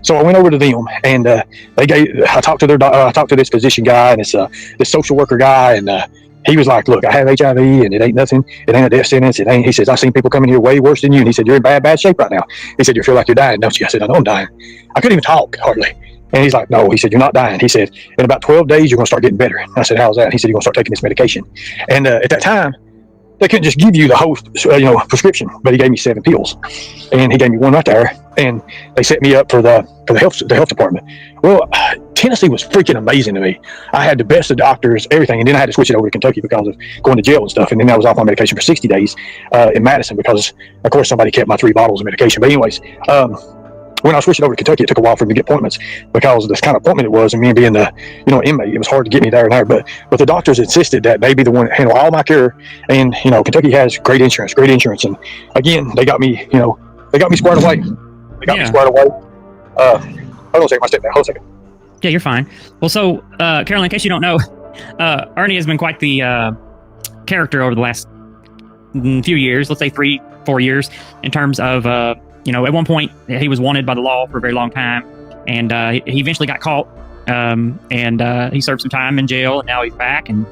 So I went over to them, and I talked to this physician guy and this social worker guy, and he was like, "Look, I have HIV, and it ain't nothing. It ain't a death sentence. He says, I've seen people coming here way worse than you. And he said, you're in bad shape right now. He said, you feel like you're dying, don't you? I said, I know I'm dying. I couldn't even talk hardly. And he's like, no. He said, you're not dying. He said, in about 12 days, you're going to start getting better. And I said, how's that? And he said, you're going to start taking this medication. And at that time, they couldn't just give you the whole, prescription, but he gave me 7 pills, and he gave me one right there, and they set me up for the health department. Well, Tennessee was freaking amazing to me. I had the best of doctors, everything, and then I had to switch it over to Kentucky because of going to jail and stuff. And then I was off my medication for 60 days in Madison because, of course, somebody kept my 3 bottles of medication. But anyways, when I switched it over to Kentucky, it took a while for me to get appointments because of this kind of appointment it was, and me being the inmate, it was hard to get me there and there. But the doctors insisted that they be the one that handle all my care, and Kentucky has great insurance, and again, they got me, squared away. Hold on a second, my step back. Hold on a second. Yeah, you're fine. Well, so Carolyn, in case you don't know, Ernie has been quite the character over the last few years. Let's say 3-4 years, in terms of. At one point, he was wanted by the law for a very long time, and he eventually got caught and he served some time in jail, and now he's back, and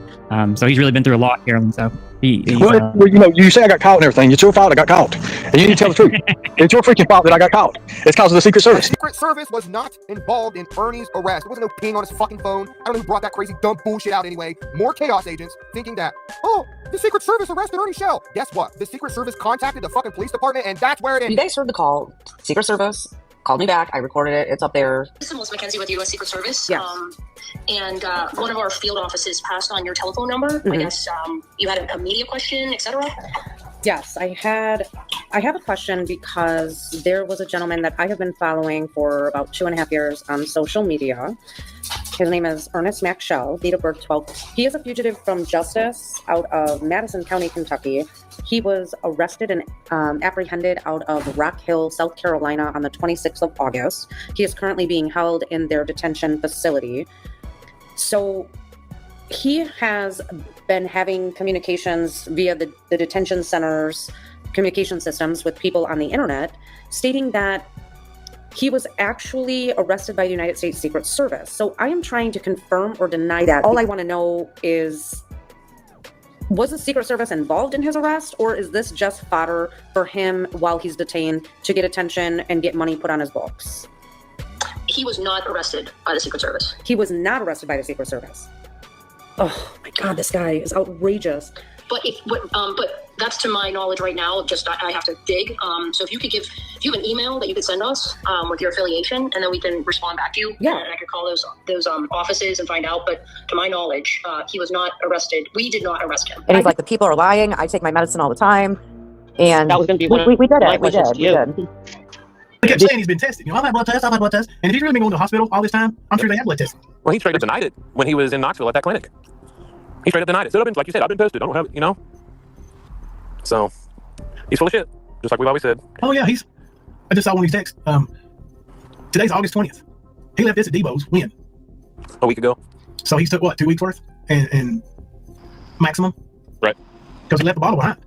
so he's really been through a lot, Carolyn. So well, you say I got caught and everything. It's your fault I got caught, and you need to tell the truth. It's your freaking fault that I got caught. It's because of the Secret Service. The Secret Service was not involved in Ernie's arrest. There wasn't no ping on his fucking phone. I don't know who brought that crazy dumb bullshit out anyway. More chaos agents thinking that, oh, the Secret Service arrested Ernie Shell. Guess what? The Secret Service contacted the fucking police department, and that's where it ended. You guys heard the call. Secret Service called me back. I recorded it. It's up there. This is Melissa McKenzie with the U.S. Secret Service. Yes. And one of our field offices passed on your telephone number. I guess you had a media question, etc. Yes, I have a question because there was a gentleman that I have been following for about 2.5 years on social media. His name is Ernest Mack Shell, date of birth 12. He is a fugitive from justice out of Madison County, Kentucky. He was arrested and apprehended out of Rock Hill, South Carolina on the 26th of August. He is currently being held in their detention facility. So he has been having communications via the detention center's communication systems with people on the internet, stating that he was actually arrested by the United States Secret Service. So I am trying to confirm or deny that. All I want to know is, was the Secret Service involved in his arrest, or is this just fodder for him while he's detained to get attention and get money put on his books? He was not arrested by the Secret Service. He was not arrested by the Secret Service. Oh my God, this guy is outrageous. But but that's to my knowledge right now. Just I have to dig. So if you have an email that you could send us with your affiliation, and then we can respond back to you. Yeah. And I could call those offices and find out. But to my knowledge, he was not arrested. We did not arrest him. And he's like, the people are lying. I take my medicine all the time. And that was going to be we did it. We did. He kept saying he's been tested. I've had blood tests. And if he's really been going to the hospital all this time, I'm sure they have blood tests. Well, he straight up denied it when he was in Knoxville at that clinic. He straight up denied it. So, like you said, I've been tested. I don't have it, So, he's full of shit, just like we've always said. Oh, yeah, I just saw one of these texts. Today's August 20th. He left this at Debo's when? A week ago. So he took, what, 2 weeks worth? And maximum? Right. Because he left the bottle behind.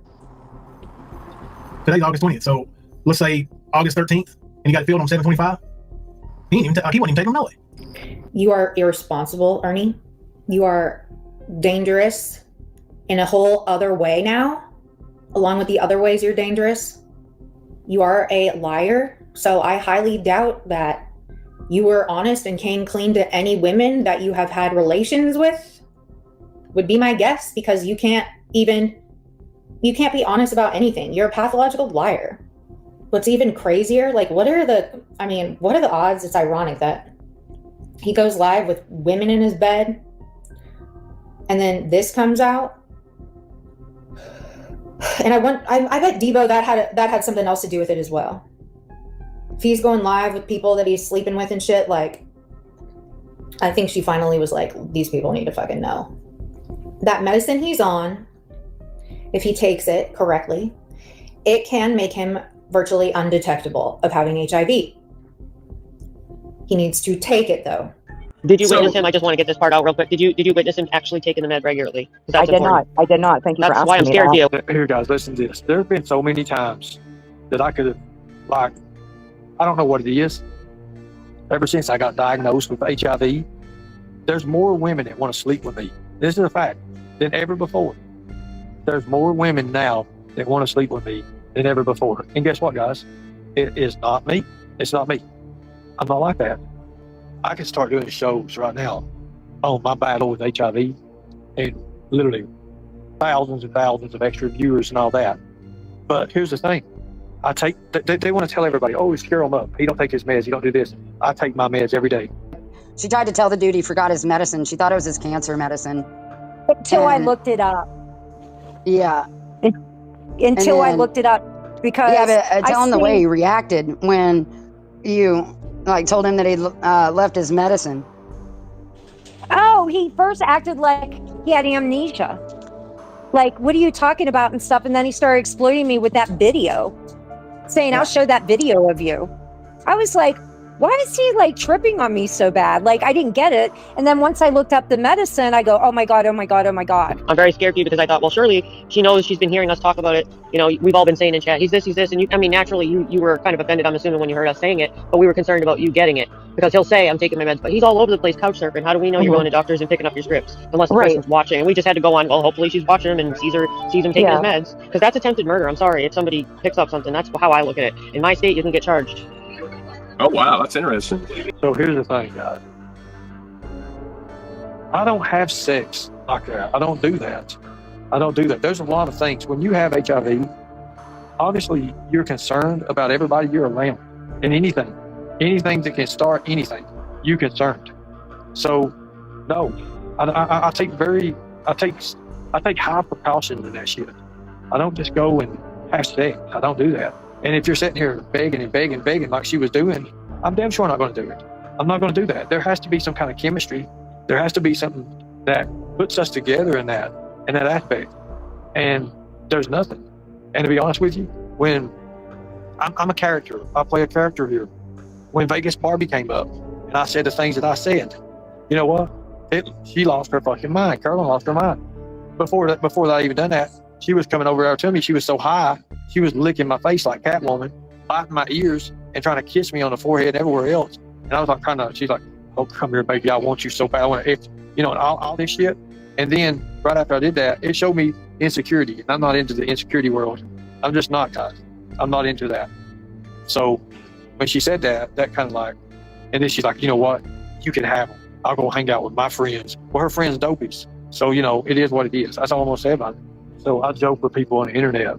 Today's August 20th. So, let's say August 13th, and he got filled on 7/25. He wasn't even taking them no way. You are irresponsible, Ernie. You are dangerous in a whole other way now, along with the other ways you're dangerous. You are a liar, so I highly doubt that you were honest and came clean to any women that you have had relations with, would be my guess, because you can't be honest about anything. You're a pathological liar. What's even crazier, like what are the odds? It's ironic that he goes live with women in his bed, and then this comes out. And I bet Debo that had something else to do with it as well. If he's going live with people that he's sleeping with and shit, like, I think she finally was like, these people need to fucking know. That medicine he's on, if he takes it correctly, it can make him virtually undetectable of having HIV. He needs to take it though. Did you witness him? I just want to get this part out real quick. Did you witness him actually taking the med regularly? I did not. Thank you for asking me. That's why I'm scared of you. Here, guys, listen to this. There have been so many times that I could have, like, I don't know what it is. Ever since I got diagnosed with HIV, there's more women that want to sleep with me. This is a fact, than ever before. There's more women now that want to sleep with me than ever before. And guess what, guys? It is not me. It's not me. I'm not like that. I can start doing shows right now on my battle with HIV and literally thousands and thousands of extra viewers and all that. But here's the thing. They want to tell everybody, oh, he's cure him up. He don't take his meds. He don't do this. I take my meds every day. She tried to tell the dude he forgot his medicine. She thought it was his cancer medicine. Until I looked it up. Yeah. Until I looked it up, because but tell him the way he reacted when you told him that he left his medicine. Oh, he first acted like he had amnesia. Like, what are you talking about and stuff? And then he started exploiting me with that video, saying, I'll show that video of you. I was like, why is he like tripping on me so bad? Like, I didn't get it. And then once I looked up the medicine, I go, oh my God, oh my God, oh my God. I'm very scared for you because I thought, well, surely she knows, she's been hearing us talk about it. You know, we've all been saying in chat, he's this, and you, I mean, naturally you were kind of offended, I'm assuming, when you heard us saying it, but we were concerned about you getting it because he'll say, I'm taking my meds, but he's all over the place couch surfing. How do we know you're going to doctors and picking up your scripts unless the person's watching? And we just had to go on, well, hopefully she's watching him and sees him taking his meds, because that's attempted murder. I'm sorry, if somebody picks up something, that's how I look at it. In my state, you can get charged. Oh, wow, that's interesting. So here's the thing, guys. I don't have sex like that. I don't do that. I don't do that. There's a lot of things. When you have HIV, obviously you're concerned about everybody you're around and anything that can start anything, you're concerned. So, no, I take high precautions in that shit. I don't just go and have sex. I don't do that. And if you're sitting here begging like she was doing, I'm damn sure not going to do it. I'm not going to do that. There has to be some kind of chemistry. There has to be something that puts us together in that aspect. And there's nothing. And to be honest with you, when I'm a character, I play a character here. When Vegas Barbie came up and I said the things that I said, you know what? She lost her fucking mind. Carolyn lost her mind. Before I even done that, she was coming over there to me. She was so high, she was licking my face like Catwoman, biting my ears and trying to kiss me on the forehead and everywhere else. And I was like, she's like, oh, come here, baby. I want you so bad. I want to, you know, all this shit. And then right after I did that, it showed me insecurity. And I'm not into the insecurity world. I'm just not, guys. I'm not into that. So when she said that kind of like, and then she's like, you know what? You can have them. I'll go hang out with my friends. Well, her friends dopies. So, you know, it is what it is. That's all I'm going to say about it. So I joke with people on the internet.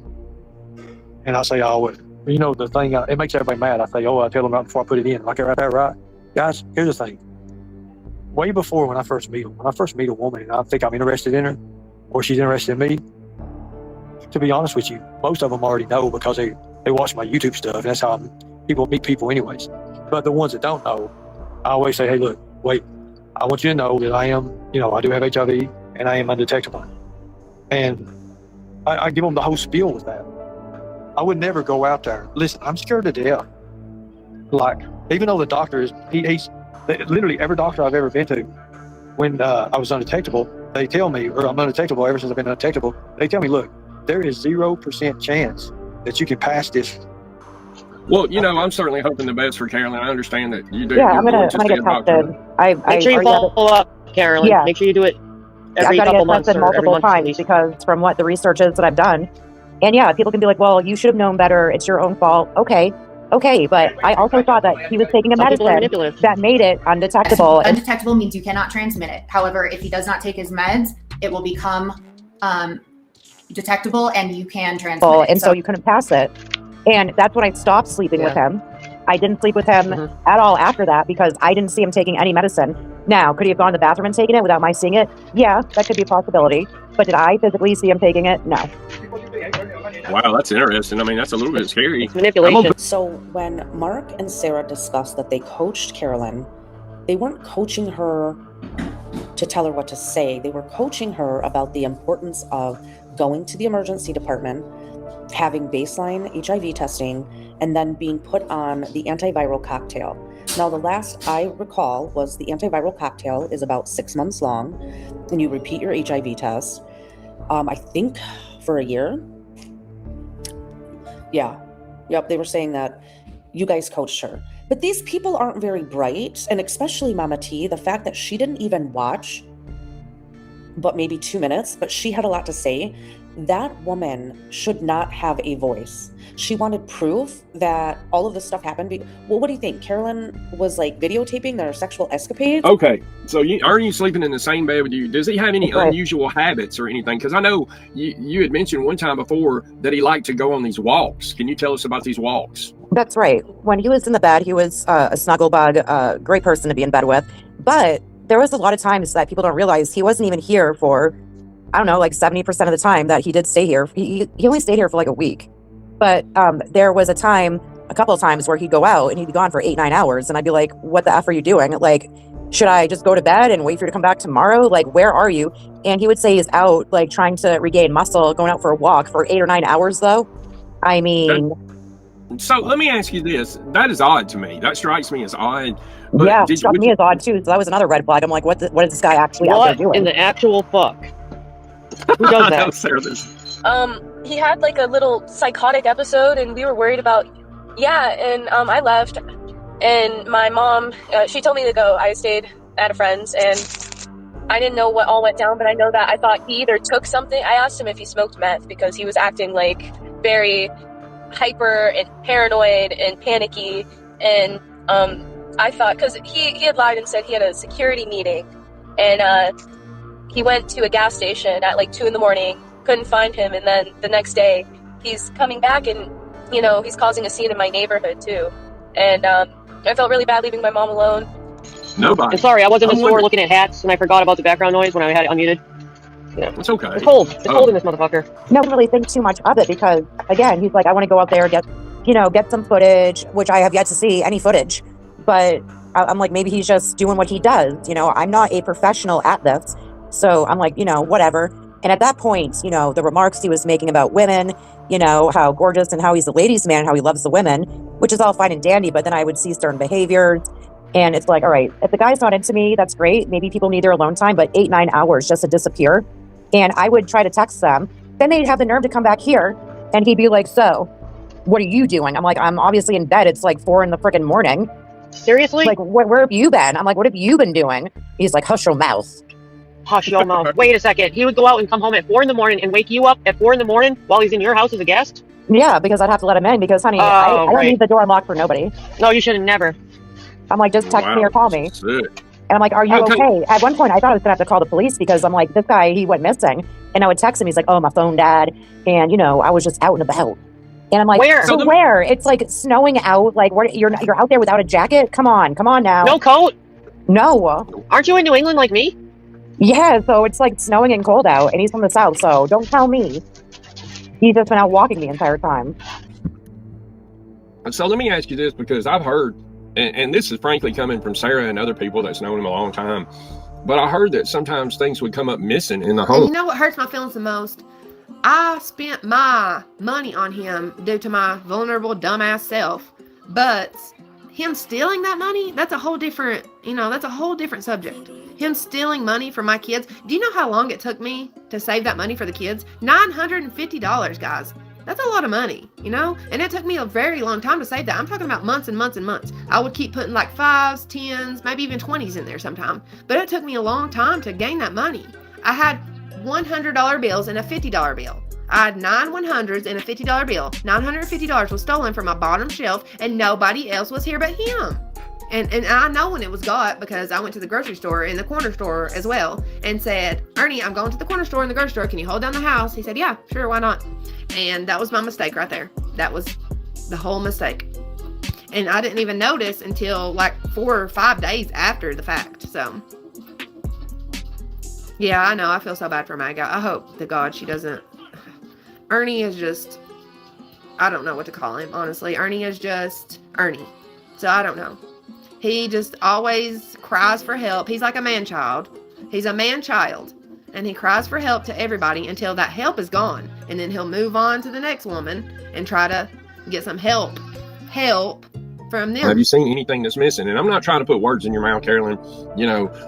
And I say, oh, you know, the thing, it makes everybody mad. I say, I tell them right before I put it in. Like, right there, right? Guys, here's the thing. Way before when I first meet a woman and I think I'm interested in her or she's interested in me, to be honest with you, most of them already know because they watch my YouTube stuff. And that's how people meet people anyways. But the ones that don't know, I always say, hey, look, wait, I want you to know that I am, you know, I do have HIV and I am undetectable. And I give them the whole spiel with that. I would never go out there. Listen, I'm scared to death. Like, even though the doctor is, he's literally every doctor I've ever been to, when I was undetectable, they tell me, or I'm undetectable ever since I've been undetectable, they tell me, look, there is 0% chance that you can pass this. Well, you know, I'm certainly hoping the best for Carolyn. I understand that you do. Yeah, I'm gonna get tested. Make sure you follow up, Carolyn. Yeah. Make sure you do it every couple months or every month at least. Because from what the research is that I've done, and yeah, people can be like, well, you should have known better. It's your own fault. Okay, but I also thought that he was taking a medicine that made it undetectable. Undetectable means you cannot transmit it. However, if he does not take his meds, it will become detectable and you can transmit it. And so you couldn't pass it. And that's when I stopped sleeping with him. I didn't sleep with him at all after that because I didn't see him taking any medicine. Now, could he have gone to the bathroom and taken it without my seeing it? Yeah, that could be a possibility. But did I physically see him taking it? No. Wow, that's interesting. I mean, that's a little bit scary. It's manipulation. So when Mark and Sarah discussed that they coached Carolyn, they weren't coaching her to tell her what to say. They were coaching her about the importance of going to the emergency department, having baseline HIV testing, and then being put on the antiviral cocktail. Now, the last I recall was the antiviral cocktail is about 6 months long, and you repeat your HIV test, I think for a year. Yeah. Yep, they were saying that you guys coached her. But these people aren't very bright, and especially Mama T, the fact that she didn't even watch but maybe 2 minutes, but she had a lot to say. That woman should not have a voice. She wanted proof that all of this stuff happened. Well, what do you think? Carolyn was like videotaping their sexual escapades? Okay, so aren't you sleeping in the same bed with you? Does he have any unusual habits or anything? Because I know you had mentioned one time before that he liked to go on these walks. Can you tell us about these walks? That's right. When he was in the bed, he was a snuggle bug, a great person to be in bed with. But there was a lot of times that people don't realize he wasn't even here for, I don't know, like 70% of the time that he did stay here. He only stayed here for like a week. But there was a couple of times where he'd go out and he'd be gone for 8-9 hours. And I'd be like, what the F are you doing? Like, should I just go to bed and wait for you to come back tomorrow? Like, where are you? And he would say he's out, like trying to regain muscle, going out for a walk for 8 or 9 hours though. I mean, So let me ask you this. That is odd to me. That strikes me as odd. But Yeah, did, struck would me you, as odd too. So that was another red flag. I'm like, what is this guy actually out there What doing? in the actual fuck? Who does I know, that? Sarah, this. He had like a little psychotic episode, and we were worried about. Yeah, and I left, and my mom, she told me to go. I stayed at a friend's, and I didn't know what all went down, but I know that I thought he either took something. I asked him if he smoked meth because he was acting like very hyper and paranoid and panicky, and I thought, because he had lied and said he had a security meeting, and he went to a gas station at like 2 a.m, couldn't find him, and then the next day he's coming back, and you know, he's causing a scene in my neighborhood too, and I felt really bad leaving my mom alone. Nobody. And sorry, I was in the I'm store wondering- looking at hats, and I forgot about the background noise when I had it unmuted. Yeah. It's okay. It's cold. It's cold in this motherfucker. No, I don't really think too much of it because, again, he's like, I want to go out there and get some footage, which I have yet to see any footage. But I'm like, maybe he's just doing what he does. You know, I'm not a professional at this. So I'm like, you know, whatever. And at that point, you know, the remarks he was making about women, you know, how gorgeous and how he's a ladies' man, how he loves the women, which is all fine and dandy. But then I would see certain behaviors. And it's like, all right, if the guy's not into me, that's great. Maybe people need their alone time, but 8-9 hours just to disappear. And I would try to text them. Then they'd have the nerve to come back here and he'd be like, so what are you doing? I'm like, I'm obviously in bed. It's like 4 a.m. Seriously? Like, where have you been? I'm like, what have you been doing? He's like, hush your mouth. Hush your mouth. Wait a second. He would go out and come home at 4 a.m. and wake you up at 4 a.m. while he's in your house as a guest? Yeah, because I'd have to let him in because, honey, I don't leave the door unlocked for nobody. No, you should have never. I'm like, just text me or call me. Sick. And I'm like, are you okay? At one point, I thought I was going to have to call the police because I'm like, this guy, he went missing. And I would text him. He's like, oh, my phone died. And, you know, I was just out and about. And I'm like, where? So where? It's like snowing out. Like, what? You're out there without a jacket? Come on now. No coat? No. Aren't you in New England like me? Yeah, so it's like snowing and cold out. And he's from the South, so don't tell me. He's just been out walking the entire time. So let me ask you this, because I've heard, and this is frankly coming from Sarah and other people that's known him a long time, but I heard that sometimes things would come up missing in the And home. you know what hurts my feelings the most? I spent my money on him due to my vulnerable, dumbass self. But him stealing that money, that's a whole different, that's a whole different subject. Him stealing money from my kids. Do you know how long it took me to save that money for the kids? $950, guys. That's a lot of money, And it took me a very long time to save that. I'm talking about months and months and months. I would keep putting like 5s, 10s, maybe even 20s in there sometime. But it took me a long time to gain that money. I had $100 bills and a $50 bill. I had 9 100s and a $50 bill. $950 was stolen from my bottom shelf, and nobody else was here but him. And I know when it was got because I went to the grocery store and the corner store as well and said, Ernie, I'm going to the corner store and the grocery store. Can you hold down the house? He said, yeah, sure, why not? And that was my mistake right there. That was the whole mistake. And I didn't even notice until like 4 or 5 days after the fact. So, yeah, I know. I feel so bad for Maggie. I hope to God she doesn't. Ernie is just, I don't know what to call him, honestly. Ernie is just Ernie. So I don't know. He just always cries for help. He's like a man-child. He's a man-child. And he cries for help to everybody until that help is gone. And then he'll move on to the next woman and try to get some help from them. Have you seen anything that's missing? And I'm not trying to put words in your mouth, Carolyn,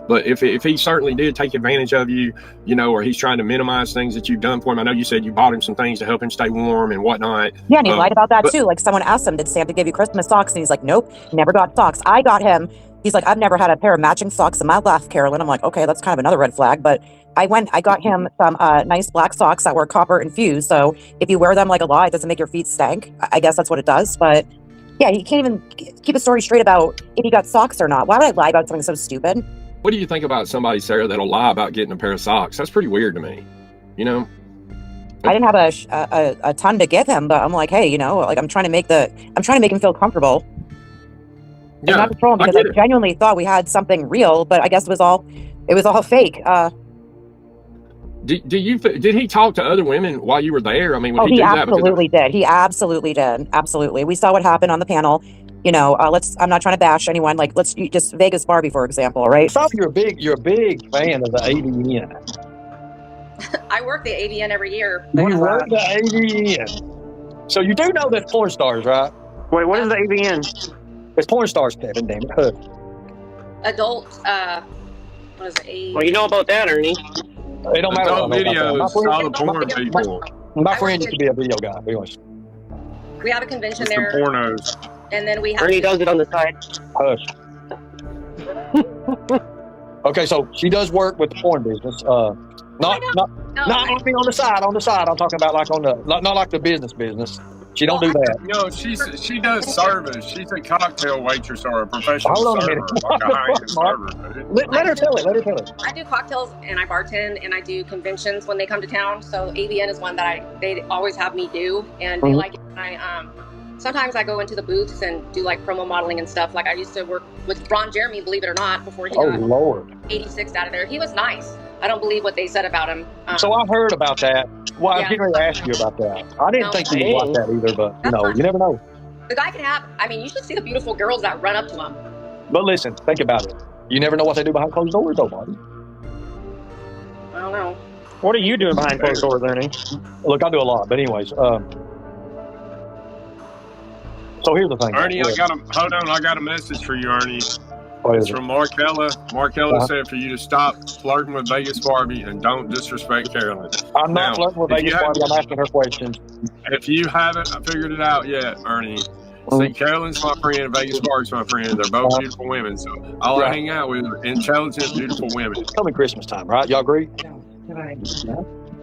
but if he certainly did take advantage of you, or he's trying to minimize things that you've done for him. I know you said you bought him some things to help him stay warm and whatnot. Yeah, and he lied about that too. Like someone asked him, did Santa give you Christmas socks? And he's like, nope, never got socks. I got him. He's like, I've never had a pair of matching socks in my life, Carolyn. I'm like, okay, that's kind of another red flag. But I got him some nice black socks that were copper infused. So if you wear them like a lot, it doesn't make your feet stank. I guess that's what it does. But yeah, he can't even keep a story straight about if he got socks or not. Why would I lie about something so stupid? What do you think about somebody, Sarah, that'll lie about getting a pair of socks? That's pretty weird to me. I didn't have a ton to give him, but I'm like, hey, like I'm trying to make him feel comfortable. Yeah, and not to troll him because I genuinely thought we had something real, but I guess it was all fake. Did he talk to other women while you were there? I mean, would he do that? Absolutely did. He absolutely did. Absolutely. We saw what happened on the panel. I'm not trying to bash anyone. Like, let's just Vegas Barbie, for example, right? So you're a big fan of the AVN. I work the AVN every year. You work the AVN. So you do know that porn stars, right? Wait, what is the AVN? It's porn stars, Kevin. Damn it. Adult, what is it? Well, you know about that, Ernie. It don't matter. Adult what I know about videos, that. all the porn people. My friend used to be a video guy. Be honest. We have a convention It's the there, pornos. and then we have. Ernie does it on the side. Hush. Okay, so she does work with the porn business. Not on the side. On the side, I'm talking about like on the not like the business. She don't do that. You know, she does service. She's a cocktail waitress or a professional Hold on a server, minute. like a high-end Mark. server. Dude. Let her tell it. Let her tell it. I do cocktails and I bartend and I do conventions when they come to town. So AVN is one that they always have me do, and they like it. Sometimes I go into the booths and do like promo modeling and stuff. Like I used to work with Ron Jeremy, believe it or not, before he got Lord. 86 out of there. He was nice. I don't believe what they said about him. So I heard about that. Well, I was getting ready to ask you about that. I didn't think you would like that either, but you never know. The guy can have. I mean, you should see the beautiful girls that run up to him. But listen, think about it. You never know what they do behind closed doors, though, buddy. I don't know. What are you doing behind closed doors, Ernie? Look, I do a lot, but anyways. So here's the thing. Ernie, hold on. I got a message for you, Ernie. It's from Markella. Markella said for you to stop flirting with Vegas Barbie and don't disrespect Carolyn. I'm not flirting with Vegas Barbie. I'm asking her questions. If you haven't figured it out yet, Ernie, see, Carolyn's my friend, Vegas Barbie's my friend. They're both beautiful women. So all I hang out with are intelligent, beautiful women. It's coming Christmas time, right? Y'all agree?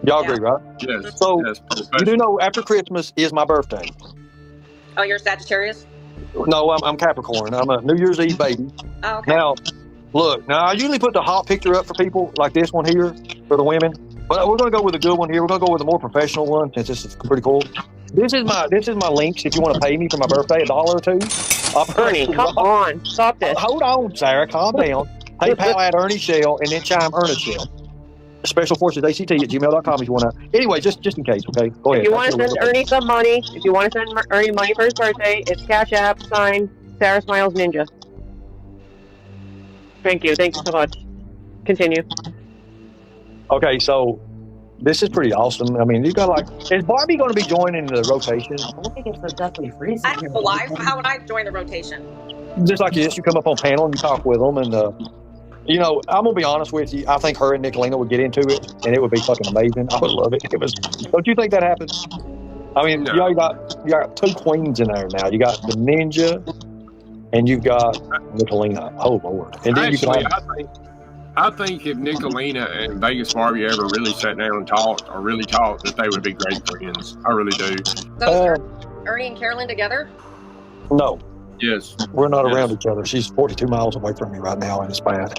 Y'all agree, right? Yes. So yes, you do know after Christmas is my birthday. Oh, you're Sagittarius? No, I'm Capricorn. I'm a New Year's Eve baby. Oh, okay. Now, look. Now, I usually put the hot picture up for people like this one here for the women, but we're going to go with a good one here. We're going to go with a more professional one since this is pretty cool. This is my links. If you want to pay me for my birthday, $1 or $2. Ernie, come on, stop this. Hold on, Sarah, calm down. PayPal at Ernie Shell and then chime Ernest Shell. Special Forces ACT at gmail.com if you want to. Anyway, just in case, okay? Go ahead. If you want to send Ernie some money, if you want to send Ernie money for his birthday, it's Cash App, signed Sarah Smiles Ninja. Thank you so much. Continue. Okay, so this is pretty awesome. I mean, you got is Barbie going to be joining the rotation? I think it's definitely freezing. I don't know why. How would I join the rotation? Just like this, you come up on panel and you talk with them, and I'm gonna be honest with you. I think her and Nicolina would get into it, and it would be fucking amazing. I would love it. Don't you think that happens? I mean, you got two queens in there now. You got the Ninja, and you've got Nicolina. Oh Lord! And then actually, I think if Nicolina and Vegas Barbie ever really sat down and talked, that they would be great friends. I really do. So Ernie and Carolyn together? No. Yes. We're not around each other. She's 42 miles away from me right now, and it's bad.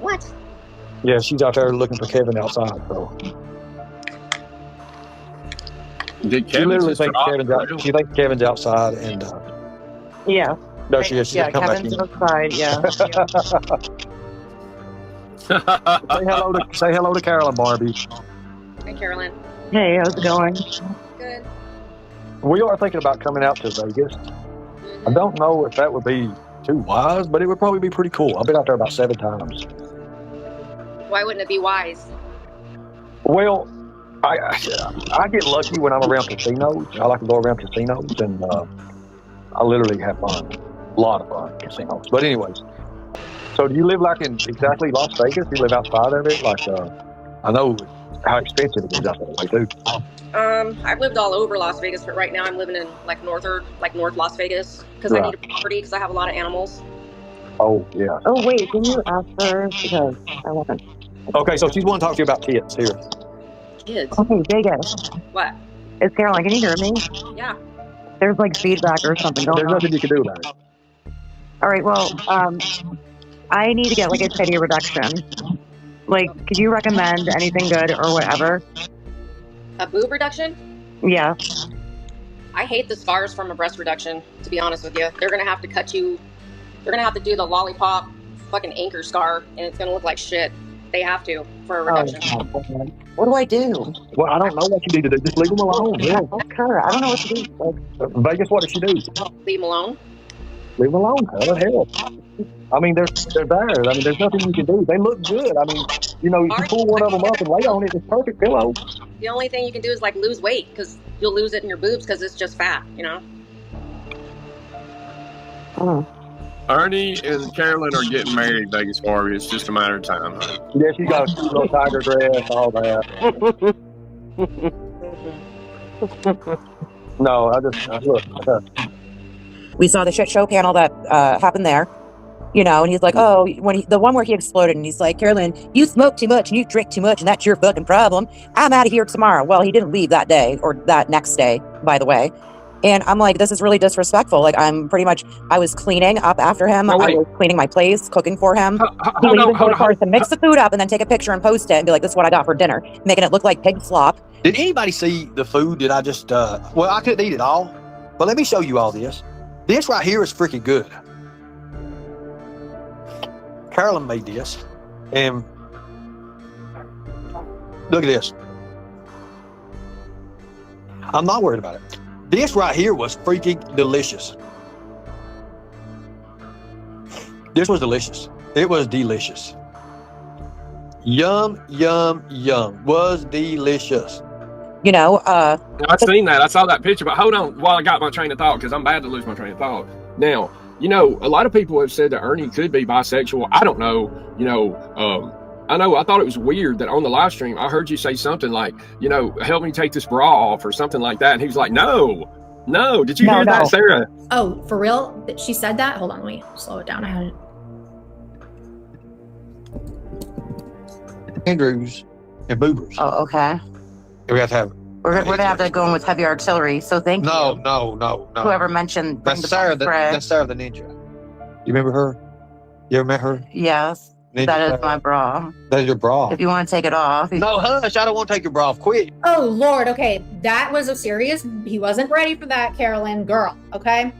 What? Yeah, she's out there looking for Kevin outside. So. Did Kevin she literally thinks Kevin's outside, and yeah. No, she is. Yeah, Kevin's outside. Yeah. Say hello to Carolyn, Barbie. Hey, Carolyn. Hey, how's it going? Good. We are thinking about coming out to Vegas. I don't know if that would be too wise, but it would probably be pretty cool. I've been out there about 7 times. Why wouldn't it be wise? Well, I get lucky when I'm around casinos. I like to go around casinos, and I literally have fun. A lot of fun in casinos. But anyways, so do you live like in exactly Las Vegas? Do you live outside of it? Like, I know how expensive it is out that way, too. I've lived all over Las Vegas, but right now I'm living in North Las Vegas because I need a property because I have a lot of animals. Oh, yeah. Oh, wait, can you ask her? Because I wasn't. Okay, so she's want to talk to you about kids here. Kids? Okay, Vegas. What? It's Caroline. Can you hear me? Yeah. There's feedback or something going on. There's nothing you can do about it. All right, well, I need to get a titty reduction. Could you recommend anything good or whatever? A boob reduction? Yeah. I hate the scars from a breast reduction, to be honest with you. They're going to have to cut you. They're going to have to do the lollipop fucking anchor scar, and it's going to look like shit. They have to for a reduction. What do I do? Well, I don't know what you need to do. Just leave them alone. Yeah. Her. I don't know what to do. Vegas, what does she do? Leave them alone? Leave them alone. Hell. I mean, they're there. I mean, there's nothing you can do. They look good. I mean, you pull one of them up and lay on it. It's perfect pillow. The only thing you can do is lose weight because you'll lose it in your boobs because it's just fat, Ernie and Carolyn are getting married, Vegas Barbie. It's just a matter of time. Huh? Yeah, she got a cute little tiger dress, all that. No, look. We saw the shit show panel that happened there, you know, and he's like, oh, the one where he exploded, and he's like, Carolyn, you smoke too much and you drink too much, and that's your fucking problem. I'm out of here tomorrow. Well, he didn't leave that day or that next day, by the way. And I'm like, this is really disrespectful. Like, I was cleaning up after him. I was cleaning my place, cooking for him. He would even go as far as to mix the food up and then take a picture and post it and be like, this is what I got for dinner, making it look like pig slop. Did anybody see the food that I just, well, I couldn't eat it all, but let me show you all this. This right here is freaking good. Carolyn made this, and look at this. I'm not worried about it. This right here was freaking delicious. This was delicious. It was delicious. Yum, yum, yum. Was delicious. You know, I've seen that. I saw that picture, but hold on while I got my train of thought, because I'm bad to lose my train of thought. Now, you know, a lot of people have said that Ernie could be bisexual. I don't know. You know, I thought it was weird that on the live stream, I heard you say something like, you know, help me take this bra off or something like that. And he was like, no. Did you hear that, Sarah? Oh, for real? She said that? Hold on, let me slow it down. I had it. Andrews and Boobers. Oh, okay. We have to have. We're gonna have to go in with heavy artillery. So thank you. No. Whoever mentioned That's Sarah. That's Sarah the Ninja. You remember her? You ever met her? Yes, Ninja that is Sarah. my bra. That is your bra. If you want to take it off. No, hush! I don't want to take your bra off. Quit. Oh, Lord. Okay, that was a serious. He wasn't ready for that, Carolyn. Girl, okay?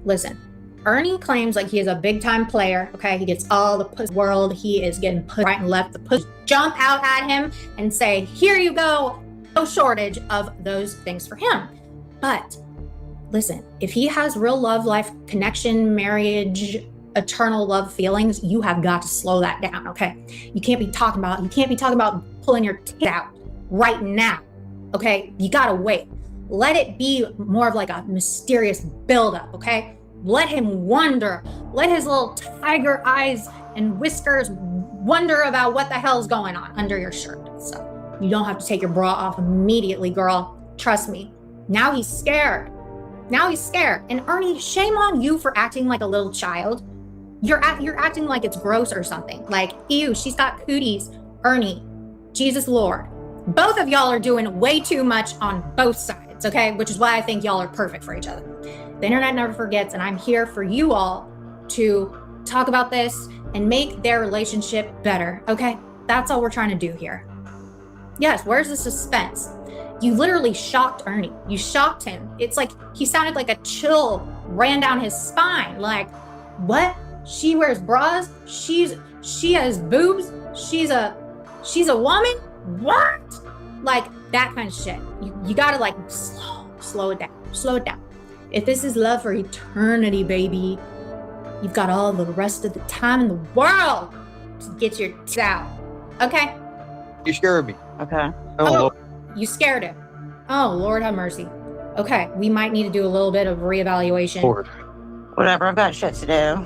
Listen, Ernie claims like he is a big-time player, okay? He gets all the pussy world. He is getting put right and left. The pussy jump out at him and say, here you go. No shortage of those things for him. But listen, if he has real love life, connection, marriage, eternal love feelings, you have got to slow that down, okay? You can't be talking about pulling your teeth out right now, okay? You gotta wait. Let it be more of like a mysterious buildup, okay? Let him wonder. Let his little tiger eyes and whiskers wonder about what the hell's going on under your shirt. So you don't have to take your bra off immediately, girl. Trust me. Now he's scared. And Ernie, shame on you for acting like a little child. You're acting like it's gross or something. Like, ew, she's got cooties. Ernie, Jesus Lord. Both of y'all are doing way too much on both sides, okay? Which is why I think y'all are perfect for each other. The internet never forgets, and I'm here for you all to talk about this and make their relationship better, okay? That's all we're trying to do here. Yes, where's the suspense? You literally shocked Ernie. You shocked him. It's like he sounded like a chill ran down his spine. Like, what? She wears bras? She has boobs? She's a woman? What? Like that kind of shit. You gotta like slow it down. If this is love for eternity, baby, you've got all the rest of the time in the world to get your tits out. Okay? You scared me. Okay. Oh, you scared him. Oh, Lord have mercy. Okay, we might need to do a little bit of reevaluation. Lord. Whatever, I've got shit to do.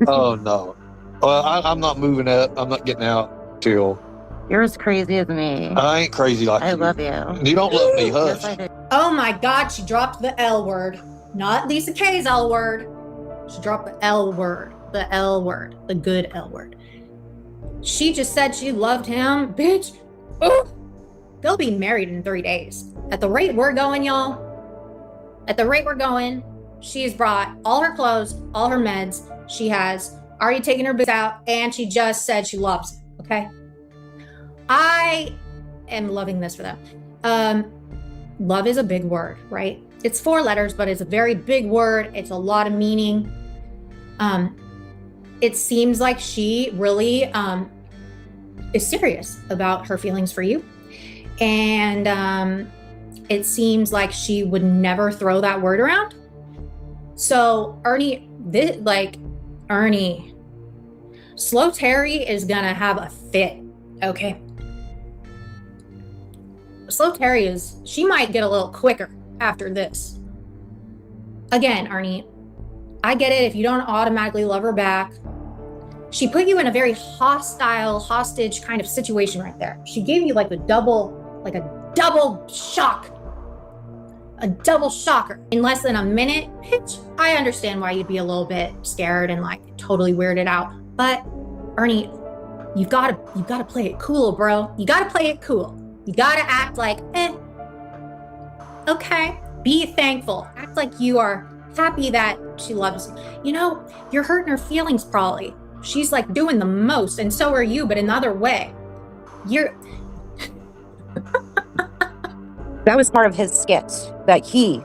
Oh, no. Well, I'm not moving up. I'm not getting out till... You're as crazy as me. I ain't crazy like you. I love you. You don't love me, hush. Yes, I do. Oh my God, she dropped the L word. Not Lisa K's L word. She dropped the L word. The L word. The good L word. She just said she loved him. Bitch. Ooh. They'll be married in 3 days. At the rate we're going, y'all. At the rate we're going, she's brought all her clothes, all her meds. She has already taken her boobs out, and she just said she loves him, okay? I am loving this for them. Love is a big word, right? It's 4 letters, but it's a very big word. It's a lot of meaning. It seems like she really is serious about her feelings for you. And it seems like she would never throw that word around. So Ernie, Slow Terry is gonna have a fit, okay? Slow Terry she might get a little quicker after this. Again, Arnie, I get it if you don't automatically love her back. She put you in a very hostile, hostage kind of situation right there. She gave you like a double shock. A double shocker in less than a minute. Which I understand why you'd be a little bit scared and like totally weirded out. But Ernie, you gotta play it cool, bro. You gotta play it cool. You gotta act like, okay. Be thankful. Act like you are happy that she loves you. You know, you're hurting her feelings probably. She's like doing the most, and so are you, but another way. That was part of his skit that he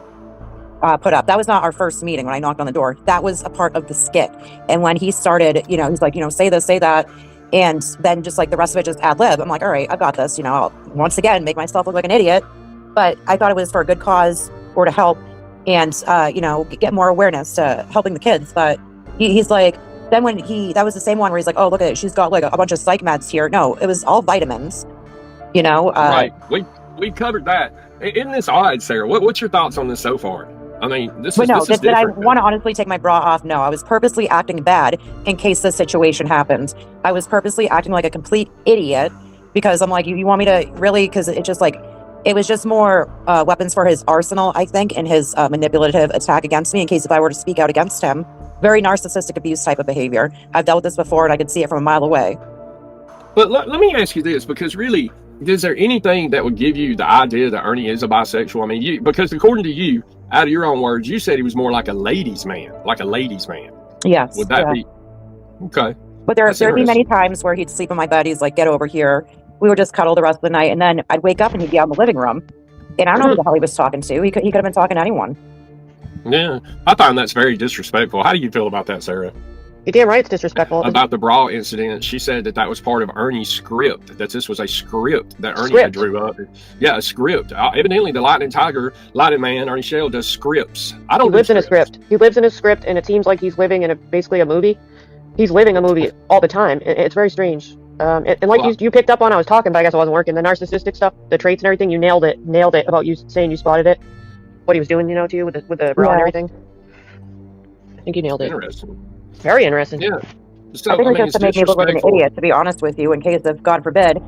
put up. That was not our first meeting when I knocked on the door. That was a part of the skit. And when he started, he's like, say this, say that. And then just like the rest of it just ad lib. I'm like, all right, I've got this. I'll once again make myself look like an idiot. But I thought it was for a good cause or to help and, get more awareness to helping the kids. But he's like, then when that was the same one where he's like, oh, look at it. She's got like a bunch of psych meds here. No, it was all vitamins, Right. We covered that. Isn't this odd, Sarah? What's your thoughts on this so far? I mean, this is did I different. want to honestly take my bra off? No, I was purposely acting bad in case this situation happened. I was purposely acting like a complete idiot because I'm like, you want me to really? Because it was just more weapons for his arsenal, I think, in his manipulative attack against me in case if I were to speak out against him. Very narcissistic abuse type of behavior. I've dealt with this before and I could see it from a mile away. But let me ask you this, because really, is there anything that would give you the idea that Ernie is a bisexual? I mean, because according to you, out of your own words, you said he was more like a ladies' man, Yes. Would that be? Okay. But there'd be many times where he'd sleep in my bed. He's like, get over here. We would just cuddle the rest of the night. And then I'd wake up and he'd be out in the living room. And I don't know who the hell he was talking to. He could have been talking to anyone. Yeah. I find that's very disrespectful. How do you feel about that, Sarah? You're damn right it's disrespectful. About the bra incident, she said that was part of Ernie's script, that this was a script that Ernie had drew up. Yeah, a script. Evidently, the Lightning Man, Ernie Shell, does scripts. He lives in a script. He lives in a script, and it seems like he's living in basically a movie. He's living a movie all the time. It's very strange. And like you picked up on, I was talking, but I guess I wasn't working. The narcissistic stuff, the traits and everything, you nailed it about you saying you spotted it. What he was doing, to you with the bra and everything. I think you nailed it. Interesting. Very interesting. Yeah. So, I think it's just to make me look like an idiot, to be honest with you, in case if, God forbid,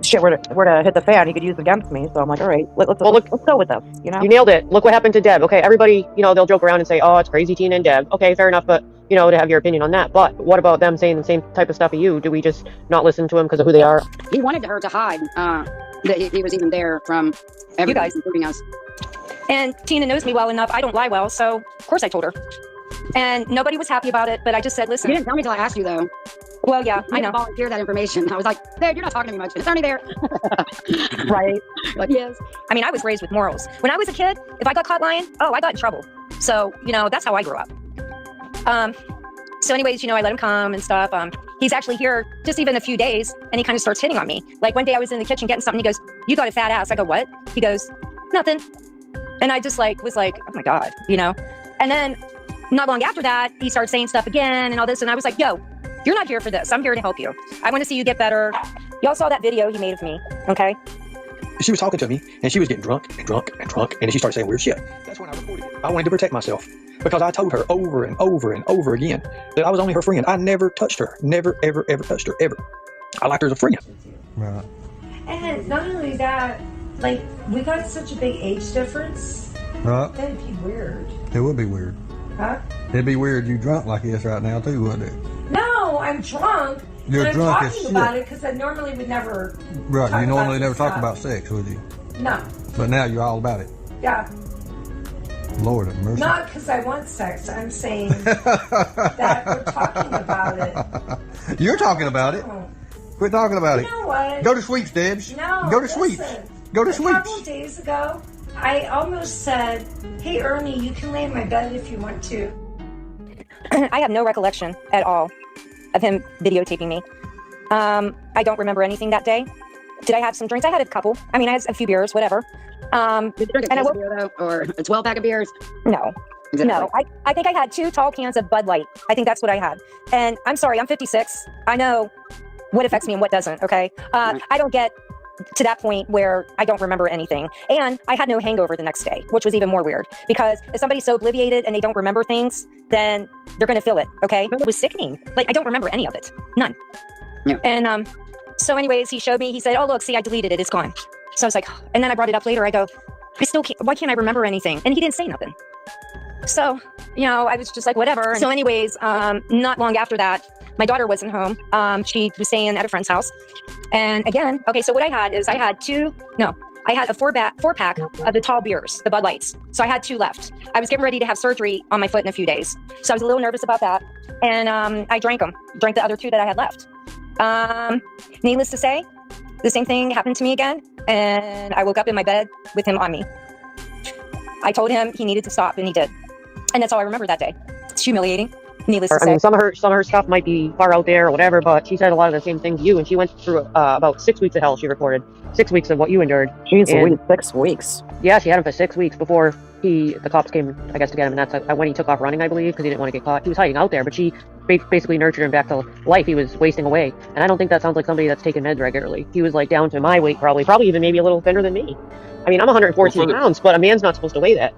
shit were to hit the fan, he could use it against me. So I'm like, all right, let's go with this. You nailed it. Look what happened to Deb. Okay, everybody, they'll joke around and say, oh, it's crazy Tina and Deb. Okay, fair enough, but to have your opinion on that. But what about them saying the same type of stuff of you? Do we just not listen to them because of who they are? He wanted her to hide that he was even there from everybody, including us. And Tina knows me well enough. I don't lie well, so of course I told her. And nobody was happy about it, but I just said, listen. You didn't tell me till I asked you, though. Well, yeah, I know. Volunteer that information. I was like, there, you're not talking to me much. It's only there. Right. But yes. I mean, I was raised with morals. When I was a kid, if I got caught lying, I got in trouble. So, that's how I grew up. So anyways, I let him come and stuff. He's actually here just even a few days, and he kind of starts hitting on me. Like one day I was in the kitchen getting something. He goes, you got a fat ass. I go, what? He goes, nothing. And I just was like, oh my God, And then not long after that, he started saying stuff again and all this. And I was like, yo, you're not here for this. I'm here to help you. I want to see you get better. Y'all saw that video he made of me, okay? She was talking to me, and she was getting drunk, and then she started saying weird shit. That's when I reported it. I wanted to protect myself, because I told her over and over and over again that I was only her friend. I never touched her. Never, ever, ever touched her, ever. I liked her as a friend. Right. And not only that, we got such a big age difference. Right. That'd be weird. It would be weird. Huh? It'd be weird you drunk like this right now too, wouldn't it? No, I'm drunk. You're and drunk I'm as talking shit. about it because I normally would never. Right, you normally never talk stuff. about sex, would you? No. But now you're all about it. Yeah. Lord have mercy. Not because I want sex. I'm saying that we're talking about it. You're talking about it. Quit talking about it. You know what? Go to Sweeps, Debs. No. Go to listen. Sweeps. Go to A Sweeps. couple of days ago, I almost said, "Hey, Ernie, you can lay in my bed if you want to." I have no recollection at all of him videotaping me. I don't remember anything that day. Did I have some drinks? I had a couple. I mean, I had a few beers, whatever. Did you drink a case of beer, though? Or a 12-pack of beers? No. Exactly. No, I think I had 2 tall cans of Bud Light. I think that's what I had. And I'm sorry, I'm 56. I know what affects me and what doesn't, okay? I don't get to that point where I don't remember anything. And I had no hangover the next day, which was even more weird because if somebody's so obliviated and they don't remember things, then they're going to feel it. Okay. It was sickening. Like, I don't remember any of it. None. Yeah. And, so anyways, he showed me, he said, oh, look, see, I deleted it. It's gone. So I was like, and then I brought it up later. I go, I still can't, why can't I remember anything? And he didn't say nothing. So, you know, I was just like, whatever. So anyways, not long after that, my daughter wasn't home. She was staying at a friend's house. And again, okay, so what I had is I had a four pack of the tall beers, the Bud Lights. So I had 2 left. I was getting ready to have surgery on my foot in a few days. So I was a little nervous about that. And I drank the other 2 that I had left. Needless to say, the same thing happened to me again. And I woke up in my bed with him on me. I told him he needed to stop, and he did. And that's all I remember that day. It's humiliating. Needless to say. I mean, some of her stuff might be far out there or whatever, but she said a lot of the same things you, and she went through about 6 weeks of hell. She reported 6 weeks of what you endured. Jeez, 6 weeks. Yeah, she had him for 6 weeks before the cops came, I guess, to get him, and that's when he took off running, I believe, because he didn't want to get caught. He was hiding out there, but she basically nurtured him back to life. He was wasting away, and I don't think that sounds like somebody that's taking meds regularly. He was like down to my weight, probably even maybe a little thinner than me. I mean, I'm 114 pounds, but a man's not supposed to weigh that.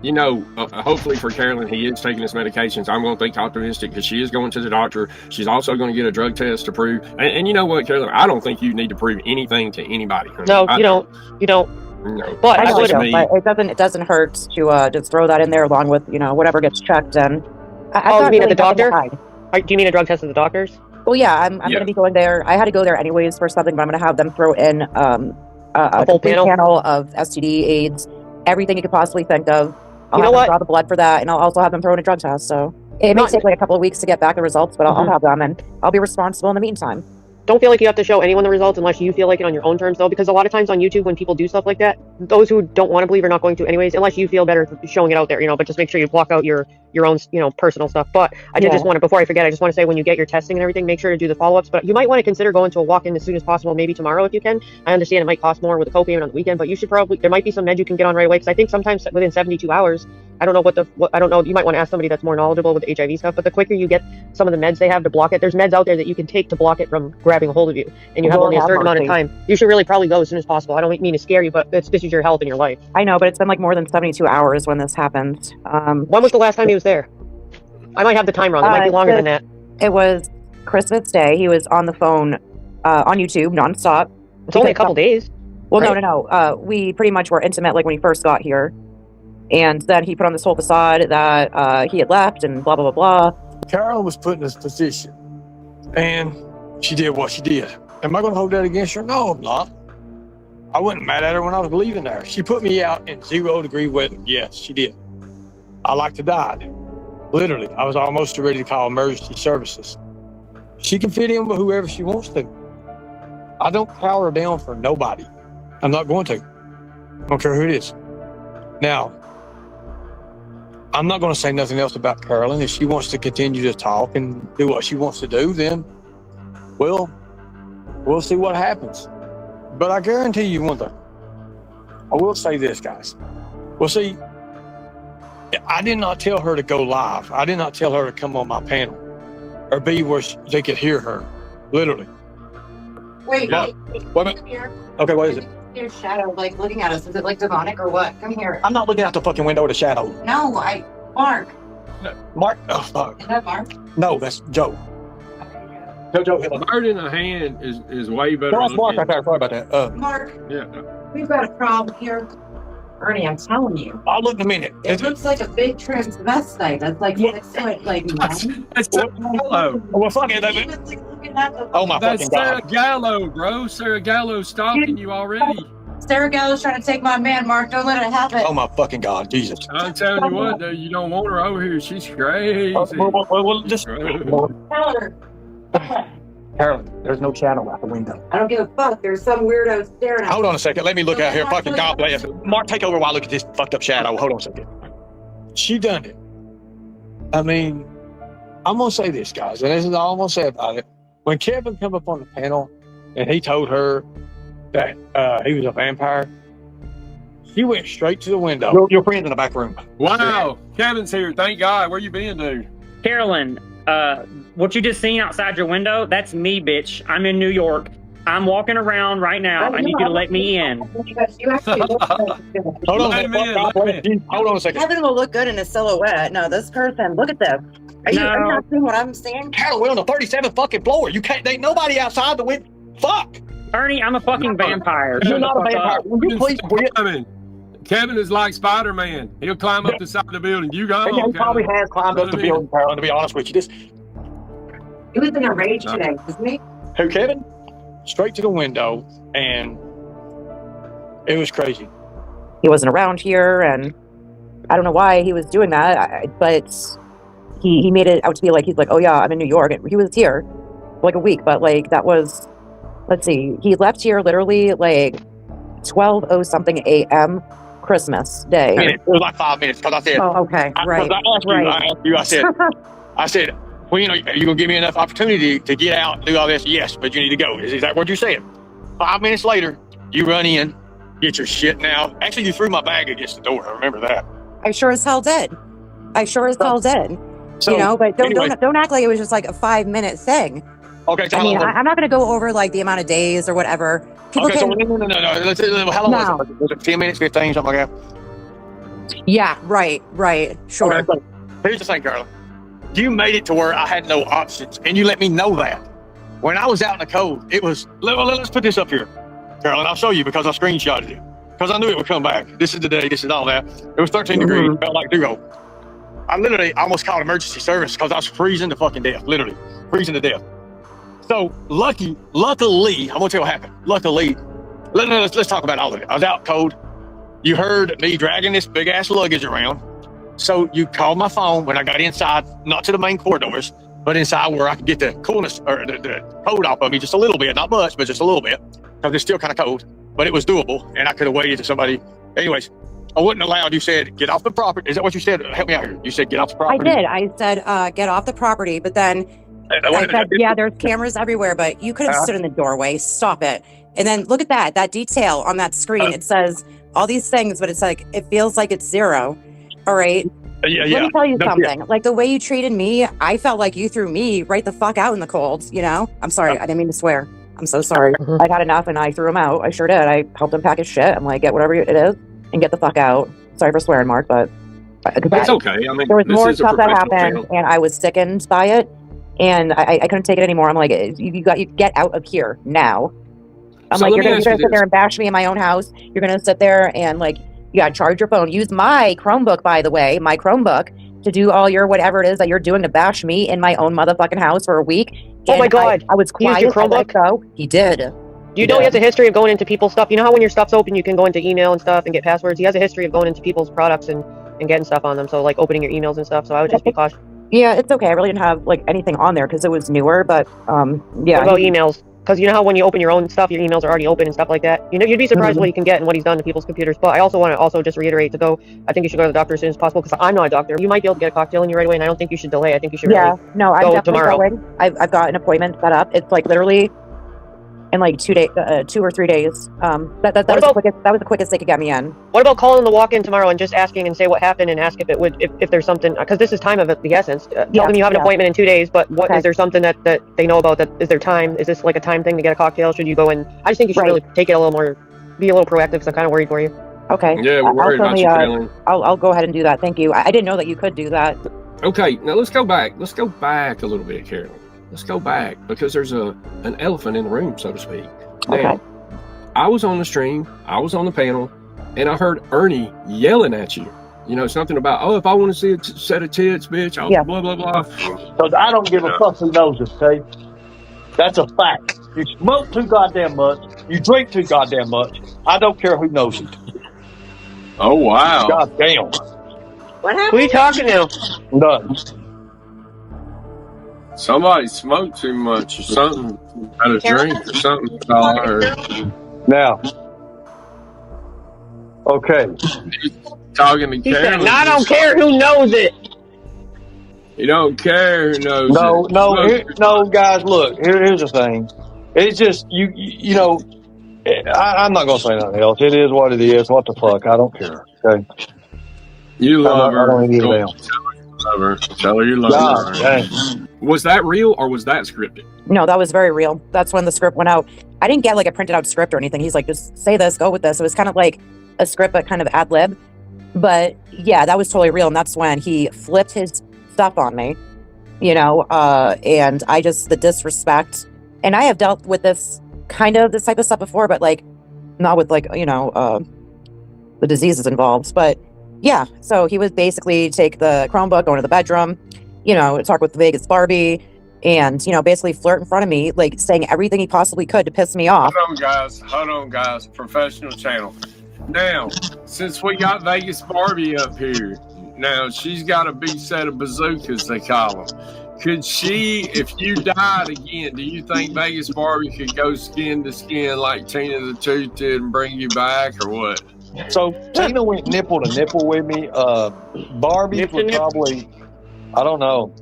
You know, hopefully for Carolyn, he is taking his medications. I'm going to think optimistic because she is going to the doctor. She's also going to get a drug test to prove. And you know what, Carolyn? I don't think you need to prove anything to anybody. No, you don't. You don't. No. But I would. It doesn't hurt to just throw that in there along with whatever gets checked. And you mean at the doctor? Do you mean a drug test at the doctor's? Well, yeah, I'm going to be going there. I had to go there anyways for something, but I'm going to have them throw in a full panel of STD, AIDS, everything you could possibly think of. I'll You have know them what? draw the blood for that, and I'll also have them throw in a drug test. So it may take like a couple of weeks to get back the results, but I'll have them, and I'll be responsible in the meantime. Don't feel like you have to show anyone the results unless you feel like it on your own terms, though, because a lot of times on YouTube when people do stuff like that, those who don't want to believe are not going to anyways, unless you feel better showing it out there, but just make sure you block out your own, personal stuff. But I did just want to, before I forget, I just want to say when you get your testing and everything, make sure to do the follow-ups, but you might want to consider going to a walk-in as soon as possible, maybe tomorrow if you can. I understand it might cost more with a copayment on the weekend, but you should there might be some meds you can get on right away, because I think sometimes within 72 hours, I don't know I don't know, you might want to ask somebody that's more knowledgeable with the HIV stuff, but the quicker you get some of the meds they have to block it, there's meds out there that you can take to block it from grabbing a hold of you, and you have only a certain amount of time. You should really probably go as soon as possible. I don't mean to scare you, but this is your health and your life. I know, but it's been like more than 72 hours when this happened. When was the last time he was there? I might have the time wrong. It might be longer than that. It was Christmas Day. He was on the phone on YouTube nonstop. It's only a couple days. Well, right? No. We pretty much were intimate like when he first got here. And then he put on this whole facade that he had left and blah, blah, blah, blah. Carolyn was put in this position, and she did what she did. Am I going to hold that against her? No, I'm not. I wasn't mad at her when I was leaving there. She put me out in 0-degree weather. Yes, she did. I like to die. Literally, I was almost ready to call emergency services. She can fit in with whoever she wants to. I don't cower her down for nobody. I'm not going to. I don't care who it is. Now, I'm not going to say nothing else about Carolyn. If she wants to continue to talk and do what she wants to do, then, well, we'll see what happens. But I guarantee you one thing. I will say this, guys. Well, see, I did not tell her to go live. I did not tell her to come on my panel or be where they could hear her, literally. Wait, Yeah. Wait a minute. here. Okay, what is it? Your shadow, like looking at us. Is it like demonic or what? Come here. I'm not looking out the fucking window with a shadow. No, Mark. Mark? Oh, fuck. Is that Mark? No, that's Joe. Joe hit A bird in the hand is way better. That's Mark right there. Sorry about that. Mark, Yeah. we've got a problem here. Ernie, I'm telling you. I'll look in a minute. It looks like a big transvestite. That's like 6 foot, like man. That's Sarah Gallo. Well, fuck it. Oh, my That's fucking Sarah God. Gallo, bro. Sarah Gallo stalking you already. Sarah Gallo's trying to take my man, Mark. Don't let it happen. Oh, my fucking God. Jesus. I'm telling you what, dude, you don't want her over here. She's crazy. Well, just... Tell her. Carolyn, there's no shadow out the window. I don't give a fuck. There's some weirdo staring at me. Hold on a second. Let me look out here. Fucking God bless. Mark, take over while I look at this fucked up shadow. Hold on a second. She done it. I mean, I'm going to say this, guys, and this is all I'm going to say about it. When Kevin come up on the panel and he told her that he was a vampire, she went straight to the window. Your friend's in the back room. Wow. Kevin's here. Thank God. Where you been, dude? Carolyn, what you just seen outside your window, that's me, bitch. I'm in New York. I'm walking around right now. I need you to let me in. Hold on a second. Hold on a second. Kevin will look good in a silhouette. No, this person. Look at this. Are you not seeing what I'm seeing? Carol, we're on the 37th fucking floor. You can't. Ain't nobody outside the window. Fuck. Ernie, I'm a fucking vampire. You're not a vampire. Will you please quit? Kevin is like Spider-Man. He'll climb up the side of the building. You go. He probably has climbed up the building, Carolyn, to be honest with you. He was in a rage today, wasn't he? Who, Kevin? Straight to the window, and it was crazy. He wasn't around here, and I don't know why he was doing that, but he made it out to be like, he's like, oh yeah, I'm in New York. And he was here for like a week, but like that was, let's see, he left here literally like 12:00-something a.m. Christmas Day. It was like 5 minutes because I said, oh, okay, right. I said, well, you know, are you going to give me enough opportunity to get out and do all this? Yes, but you need to go. Is that what you said? 5 minutes later, you run in, get your shit now. Actually, you threw my bag against the door. I remember that. I sure as hell did. So, you know, but don't act like it was just like a 5-minute thing. Okay, so I mean, I'm not going to go over like the amount of days or whatever. People okay, can, so no. How long was it? Was it 10 minutes, 15, something like that? Yeah, right, sure. Okay, so here's the thing, Carla. You made it to where I had no options, and you let me know that. When I was out in the cold, it was, let's put this up here, Carolyn. I'll show you because I screenshotted it. Because I knew it would come back. This is the day, this is all that. It was 13 degrees, felt like Dugo. I literally almost called emergency service because I was freezing to fucking death, literally, freezing to death. So, luckily, I'm going to tell you what happened. Luckily, let's talk about all of it. I was out cold. You heard me dragging this big-ass luggage around. So you called my phone when I got inside, not to the main corridors, but inside where I could get the coolness or the cold off of me just a little bit, not much, but just a little bit, because it's still kind of cold, but it was doable, and I could have waited to somebody. Anyways, I wasn't allowed. You said, get off the property. Is that what you said? Help me out here. You said, get off the property. I did. I said, get off the property, but then I said, yeah, there's cameras everywhere, but you could have stood in the doorway. Stop it. And then look at that detail on that screen. It says all these things, but it's like, it feels like it's 0. All right. Let me tell you something. Like the way you treated me, I felt like you threw me right the fuck out in the cold, you know? I'm sorry. I didn't mean to swear. I'm so sorry. I got enough and I threw him out. I sure did. I helped him pack his shit. I'm like, get whatever it is and get the fuck out. Sorry for swearing, Mark, but it's okay. I mean, there was more stuff that happened and I was sickened by it and I couldn't take it anymore. I'm like, you get out of here now. I'm like, you're gonna sit there and bash me in my own house. You're gonna sit there and like, you gotta charge your phone. Use my Chromebook, by the way, to do all your whatever it is that you're doing to bash me in my own motherfucking house for a week. Oh my God. I was quiet. He used your Chromebook? He did. You know he has a history of going into people's stuff. You know how when your stuff's open, you can go into email and stuff and get passwords? He has a history of going into people's products and getting stuff on them. So like opening your emails and stuff. So I would just be cautious. Yeah, it's okay. I really didn't have like anything on there because it was newer, but yeah. What about emails? Because you know how when you open your own stuff, your emails are already open and stuff like that. You know, you'd be surprised what you can get and what he's done to people's computers. But I also want to just reiterate to go. I think you should go to the doctor as soon as possible because I'm not a doctor. You might be able to get a cocktail in you right away, and I don't think you should delay. I think you should. Yeah, no, I'm definitely tomorrow. going. I've got an appointment set up. It's like literally in like 2 or 3 days. That was the quickest they could get me in. What about calling the walk-in tomorrow and just asking and say what happened and ask if there's something, because this is time of the essence. Tell them you have an appointment in 2 days, but is there something that they know about? That is there time? Is this like a time thing to get a cocktail? Should you go in? I just think you should really take it a little more, be a little proactive because I'm kind of worried for you. Okay. Yeah, we're worried about you, Carolyn. I'll go ahead and do that. Thank you. I didn't know that you could do that. Okay, now let's go back. Let's go back a little bit, Carolyn. Let's go back because there's an elephant in the room, so to speak. Now, I was on the stream, I was on the panel, and I heard Ernie yelling at you. You know, something about, oh, if I want to see a set of tits, bitch, I'll blah, blah, blah. Because I don't give a fuck who knows it, okay? That's a fact. You smoke too goddamn much. You drink too goddamn much. I don't care who knows it. Oh, wow. God damn. What happened? Who are you talking to? None. Somebody smoked too much or something. Had a drink or something. That's all I heard. Now. Okay. Talking to He said, Carolyn. I don't care who knows it. You don't care who knows it. No, guys, look, here's the thing. It's just, you know, I'm not going to say nothing else. It is what it is. What the fuck? I don't care. Okay. You love her. I don't even Tell her you love her. God, dang. Was that real or was that scripted? No, that was very real. That's when the script went out. I didn't get like a printed out script or anything. He's like, just say this, go with this. It was kind of like a script, but kind of ad lib. But yeah, that was totally real. And that's when he flipped his stuff on me, you know, and I just, the disrespect. And I have dealt with this type of stuff before, but like not with like, you know, the diseases involved. But yeah, so he would basically take the Chromebook, go into the bedroom, you know, talk with Vegas Barbie, and, you know, basically flirt in front of me, like saying everything he possibly could to piss me off. Hold on, guys. Professional channel. Now, since we got Vegas Barbie up here, now she's got a big set of bazookas, they call them. Could she, if you died again, do you think Vegas Barbie could go skin to skin like Tina the Tooth did and bring you back, or what? So Tina went nipple to nipple with me. Barbie would probably, I don't know.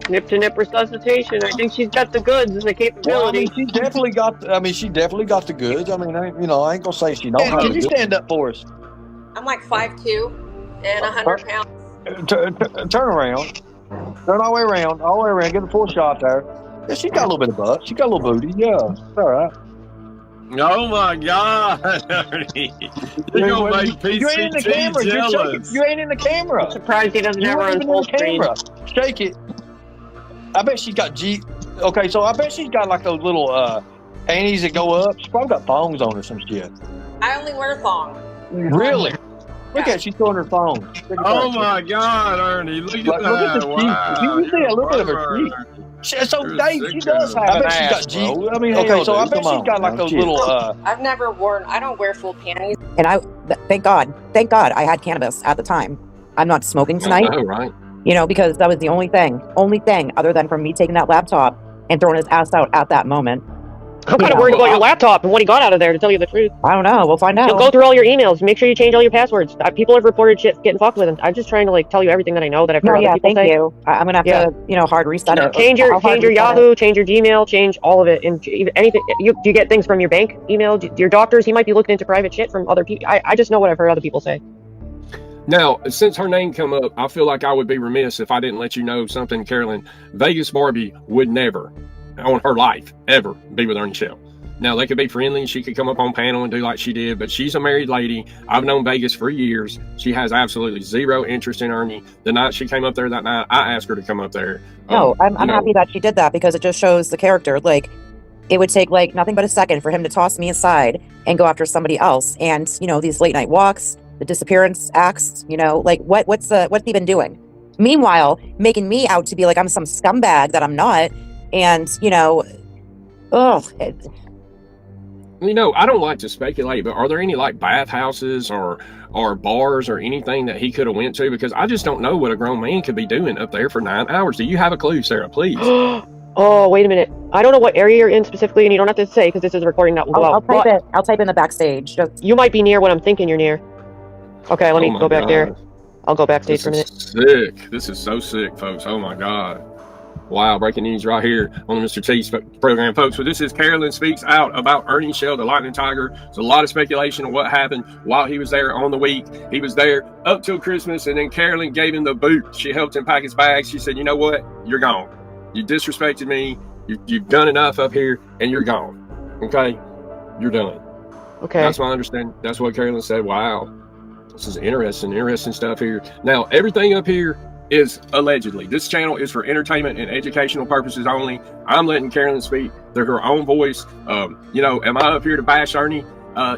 Nip to nip resuscitation. I think she's got the goods and the capability. Well, I mean, she definitely got the goods. I mean, I ain't gonna say she don't. Can you stand up for us? I'm like 5'2" and 100 pounds. Turn around. Turn all the way around. All the way around. Get a full shot there. Yeah, she got a little bit of butt. She got a little booty. Yeah, it's all right. Oh my God, Ernie. You're gonna make PCT you ain't in the camera. jealous. You ain't in the camera. I'm surprised he doesn't have her on full screen. Shake it. I bet she's got Okay, so I bet she's got like those little panties that go up. She's probably got thongs on her, some shit. I only wear thong. Really? Look at she's throwing her thong. Oh my God, Ernie! Look at that! Wow! You see a little bit of her cheek. So Dave, she does have an ass, bro. I mean, okay, so I bet she's got like those little. I've never worn. I don't wear full panties. And thank God, I had cannabis at the time. I'm not smoking tonight. I know, right? You know, because that was the only thing other than from me taking that laptop and throwing his ass out at that moment. I'm kind of worried about your laptop and what he got out of there, to tell you the truth. I don't know. We'll find out. He'll go through all your emails. Make sure you change all your passwords. People have reported shit getting fucked with him. I'm just trying to like tell you everything that I know that I've heard other people say. Thank you. I'm gonna have to, you know, hard reset it. Change your Yahoo, change your Gmail, change all of it, and anything. Do you get things from your bank email? Your doctors? He might be looking into private shit from other people. I just know what I've heard other people say. Now, since her name come up, I feel like I would be remiss if I didn't let you know something, Carolyn. Vegas Barbie would never, on her life, ever be with Ernie Shell. Now, they could be friendly. She could come up on panel and do like she did, but she's a married lady. I've known Vegas for years. She has absolutely zero interest in Ernie. The night she came up there that night, I asked her to come up there. No, I'm happy that she did that because it just shows the character. Like, it would take like nothing but a second for him to toss me aside and go after somebody else. And, you know, these late night walks, the disappearance acts, you know, like what's he been doing? Meanwhile, making me out to be like I'm some scumbag that I'm not. And, you know, you know, I don't like to speculate, but are there any like bathhouses or bars or anything that he could have went to? Because I just don't know what a grown man could be doing up there for 9 hours. Do you have a clue, Sarah? Please. Oh, wait a minute. I don't know what area you're in specifically, and you don't have to say because this is a recording that will go out. I'll type in the backstage. You might be near what I'm thinking you're near. Okay, let me go back there. I'll go backstage for a minute. Sick. This is so sick, folks. Oh my God. Wow, breaking news right here on the Mr. T program, folks. So this is Carolyn Speaks Out about Ernie Shell, the Lightning Tiger. There's a lot of speculation on what happened while he was there on the week. He was there up till Christmas, and then Carolyn gave him the boot. She helped him pack his bags. She said, you know what? You're gone. You disrespected me. You've done enough up here, and you're gone. Okay? You're done. Okay. That's my understanding. That's what Carolyn said. Wow. This is interesting stuff here. Now, everything up here is allegedly. This channel is for entertainment and educational purposes only. I'm letting Carolyn speak through her own voice. You know, am I up here to bash Ernie?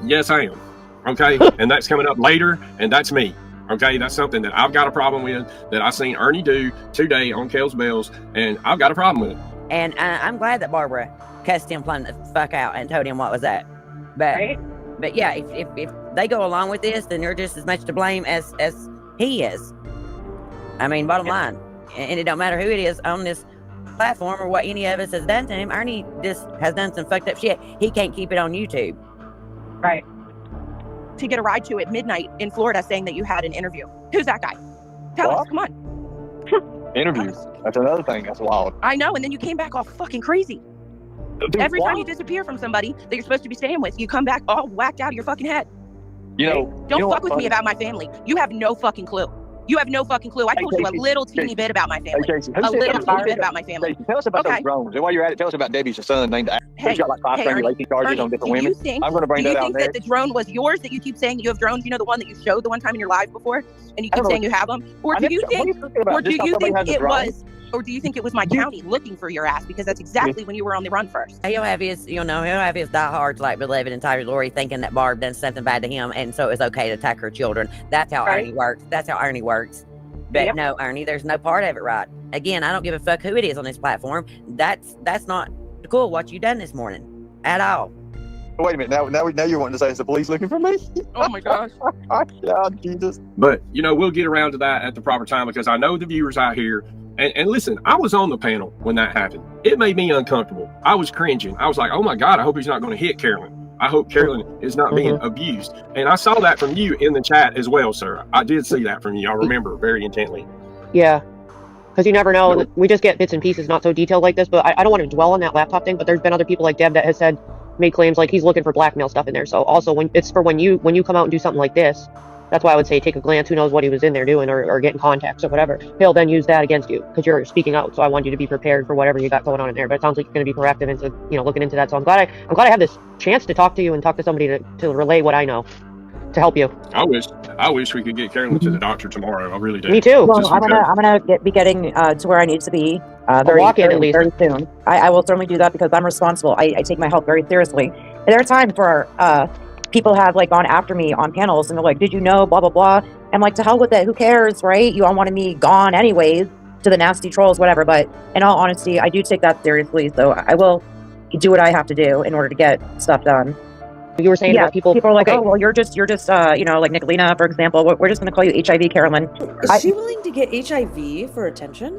Yes, I am. Okay? And that's coming up later, and that's me. Okay? That's something that I've got a problem with, that I seen Ernie do today on Kel's Bells, and I've got a problem with it. And I'm glad that Barbara cussed him plain the fuck out and told him what was that. But yeah, if they go along with this, then they're just as much to blame as he is. I mean, bottom line. And it don't matter who it is on this platform or what any of us has done to him. Ernie just has done some fucked up shit. He can't keep it on YouTube. Right. To get a ride to at midnight in Florida saying that you had an interview. Who's that guy? Tell us, come on. Interviews. That's another thing. That's wild. I know, and then you came back all fucking crazy. Dude, Every time you disappear from somebody that you're supposed to be staying with, you come back all whacked out of your fucking head. You know, Don't fuck with me about my family. You have no fucking clue. You have no fucking clue. I told you a little teeny bit about my family. Hey, Casey, A little teeny bit about my family. Casey, tell us about those drones. And while you're at it, tell us about Debbie's son named Aaron. He's got like 5 strangulation charges on different women. I'm going to bring that out Do you think that the drone was yours, that you keep saying you have drones? You know, the one that you showed the one time in your live before, and you keep saying you have them? Or do you think it was my county looking for your ass? Because that's exactly when you were on the run first. He'll have his diehards like believing in Tyler Lori, thinking that Barb done something bad to him, and so it's okay to attack her children. That's how Ernie works. That's how Ernie works. But no, Ernie, there's no part of it right. Again, I don't give a fuck who it is on this platform. That's not cool what you done this morning at all. Wait a minute. Now you're wanting to say it's the police looking for me? Oh my gosh. God, Jesus. But we'll get around to that at the proper time, because I know the viewers out here. And listen, I was on the panel when that happened. It made me uncomfortable. I was cringing. I was like, oh my God, I hope he's not going to hit Carolyn. I hope Carolyn is not being abused. And I saw that from you in the chat as well, sir. I did see that from you. I remember very intently. Yeah. Because you never know. We just get bits and pieces, not so detailed like this. But I don't want to dwell on that laptop thing. But there's been other people like Deb that has made claims like he's looking for blackmail stuff in there. So also, when you come out and do something like this, that's why I would say take a glance. Who knows what he was in there doing, or get in contacts or whatever. He'll then use that against you because you're speaking out. So I want you to be prepared for whatever you got going on in there. But it sounds like you're going to be proactive into looking into that. So I'm glad I have this chance to talk to you and talk to somebody to relay what I know to help you. I wish we could get Carolyn to the doctor tomorrow. I really do. Me too. Well, I'm gonna be getting to where I need to be very soon. I will certainly do that because I'm responsible. I take my health very seriously. And there are times where people have like gone after me on panels and they're like, did you know, blah, blah, blah. I'm like, to hell with it. Who cares, right? You all wanted me gone anyways, to the nasty trolls, whatever. But in all honesty, I do take that seriously. So I will do what I have to do in order to get stuff done. You were saying about people are like, oh, well, you're just like Nicolina, for example. We're just going to call you HIV, Carolyn. Is she willing to get HIV for attention?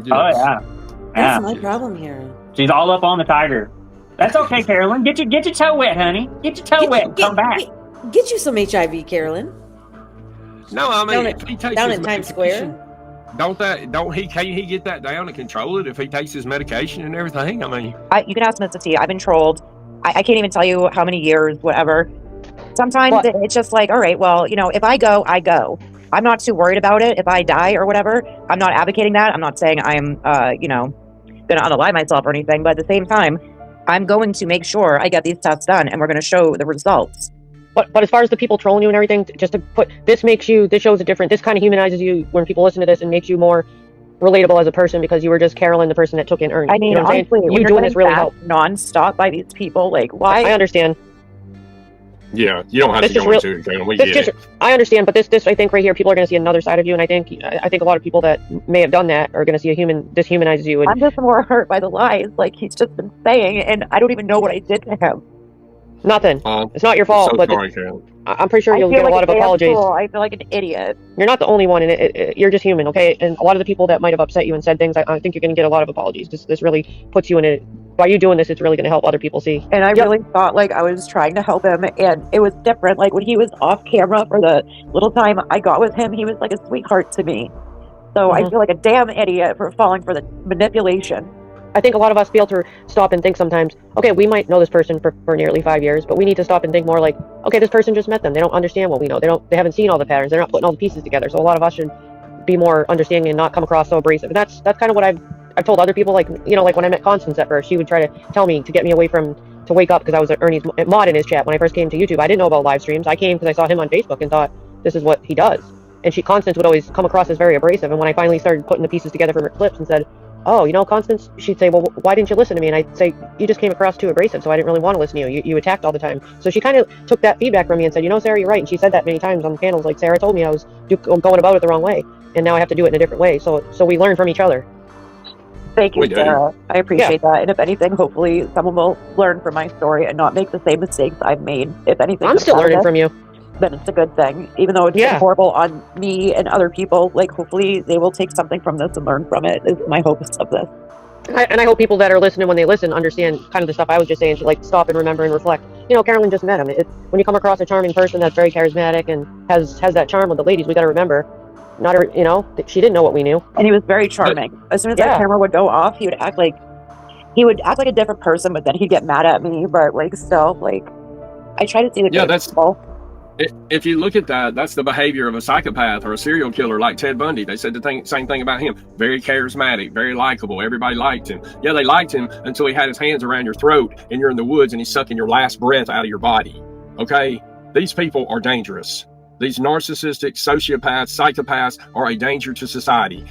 Yes. Oh, yeah. That's my problem here. She's all up on the tiger. That's okay, Carolyn. Get your toe wet, honey. Get your toe wet and come back. Get you some HIV, Carolyn. No, I mean, if he takes down his in Times Square. Can't he get that down and control it if he takes his medication and everything? I mean, you can ask Mr. T. I've been trolled. I can't even tell you how many years, whatever. Sometimes it's just like, all right, well, if I go, I go. I'm not too worried about it. If I die or whatever, I'm not advocating that. I'm not saying I'm, going to unalive myself or anything. But at the same time, I'm going to make sure I get these tests done, and we're going to show the results. But as far as the people trolling you and everything, just to put this shows a different. This kind of humanizes you when people listen to this and makes you more relatable as a person because you were just Carolyn, the person that took in Ernie. I mean, honestly, you doing this really helps. Nonstop by these people, like why? I understand. Yeah, you don't have to go into it, Carolyn. We get it. I understand, but this I think right here, people are going to see another side of you, and I think a lot of people that may have done that are going to see this humanizes you. And I'm just more hurt by the lies, like he's just been saying, and I don't even know what I did to him. Nothing. It's not your fault, but sorry, I'm pretty sure you'll get a lot of apologies. I feel like an idiot. You're not the only one, and you're just human, okay? And a lot of the people that might have upset you and said things, I think you're going to get a lot of apologies. This really puts you in a. By you doing this, it's really going to help other people see. And I really thought like I was trying to help him, and it was different. Like when he was off camera for the little time I got with him, he was like a sweetheart to me. So I feel like a damn idiot for falling for the manipulation. I think a lot of us fail to stop and think sometimes, okay, we might know this person for nearly 5 years, but we need to stop and think more like, okay, this person just met them. They don't understand what we know. They haven't seen all the patterns. They're not putting all the pieces together. So a lot of us should be more understanding and not come across so abrasive. And that's kind of what I've told other people, like, like when I met Constance at first, she would try to tell me to get me away to wake up because I was Ernie's mod in his chat when I first came to YouTube. I didn't know about live streams. I came because I saw him on Facebook and thought, this is what he does. And Constance would always come across as very abrasive. And when I finally started putting the pieces together from her clips and said, oh, Constance, she'd say, well, why didn't you listen to me? And I'd say, you just came across too abrasive, so I didn't really want to listen to you. You attacked all the time. So she kind of took that feedback from me and said, Sarah, you're right. And she said that many times on the panels, like, Sarah told me I was going about it the wrong way, and now I have to do it in a different way. So we learn from each other. Thank you, Sarah. I appreciate that. And if anything, hopefully someone will learn from my story and not make the same mistakes I've made. If anything, I'm still learning from you. Then it's a good thing, even though it's been horrible on me and other people. Like, hopefully they will take something from this and learn from it. Is my hopes of this. And I hope people that are listening, when they listen, understand kind of the stuff I was just saying, to like stop and remember and reflect. Carolyn just met him. When you come across a charming person that's very charismatic and has that charm with the ladies, we got to remember, she didn't know what we knew. And he was very charming. As soon as that camera would go off, he would act like a different person, but then he'd get mad at me. But like still, like I try to see the good people. If you look at that, that's the behavior of a psychopath or a serial killer like Ted Bundy. They said the same thing about him. Very charismatic, very likable. Everybody liked him. Yeah, they liked him until he had his hands around your throat and you're in the woods and he's sucking your last breath out of your body. Okay? These people are dangerous. These narcissistic, sociopaths, psychopaths are a danger to society.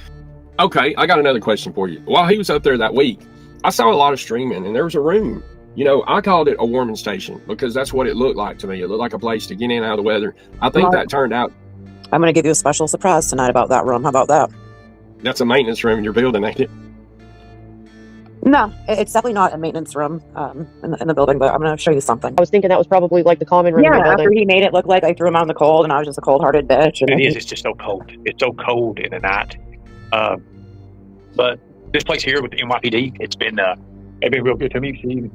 Okay, I got another question for you. While he was up there that week, I saw a lot of streaming and there was a room. You know, I called it a warming station because that's what it looked like to me. It looked like a place to get in out of the weather. I think that turned out. I'm going to give you a special surprise tonight about that room. How about that? That's a maintenance room in your building, ain't it? No, it's definitely not a maintenance room in the building, but I'm going to show you something. I was thinking that was probably like the common room in the Yeah, building. after he made it look like I threw him out in the cold and I was just a cold-hearted bitch. And It is. It's just so cold. It's so cold in the night. But this place here with the NYPD, it's been they've been real good to me. See,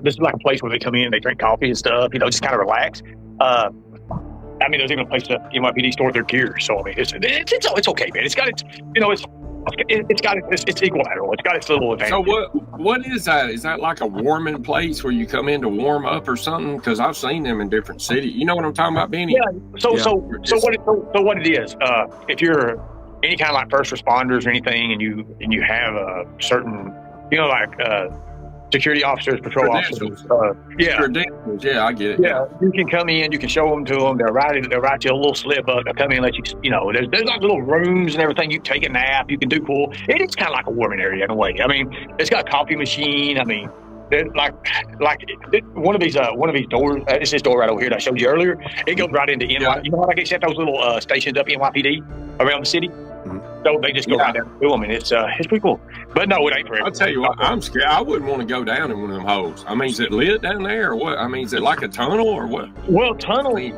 this is like a place where they come in, they drink coffee and stuff. You know, just kind of relax. I mean, there's even a place that NYPD store their gear. So I mean, it's okay, man. It's got its, you know, it's equilateral. It's got its little advantage. So what is that? Is that like a warming place where you come in to warm up or something? Because I've seen them in different cities. You know what I'm talking about, Benny? Yeah. So what it is? If you're any kind of like first responders or anything, and you have a certain, you know, like security officers, patrol officers. Yeah, I get it. Yeah, you can come in, you can show them to them. They'll write you a little slip up. They'll come in and let you, you know, there's like little rooms and everything. You can take a nap. You can do cool. It is kind of like a warming area in a way. I mean, it's got a coffee machine. I mean, like one of these doors. It's this door right over here that I showed you earlier. It goes right into NY. You know how they set those little stations up NYPD around the city. So they just go right down to them, and it's pretty cool. But no, it ain't for everyone. I'll tell you what, I'm scared. I wouldn't want to go down in one of them holes. I mean, is it lit down there or what? I mean, is it like a tunnel or what? Well, tunnel. I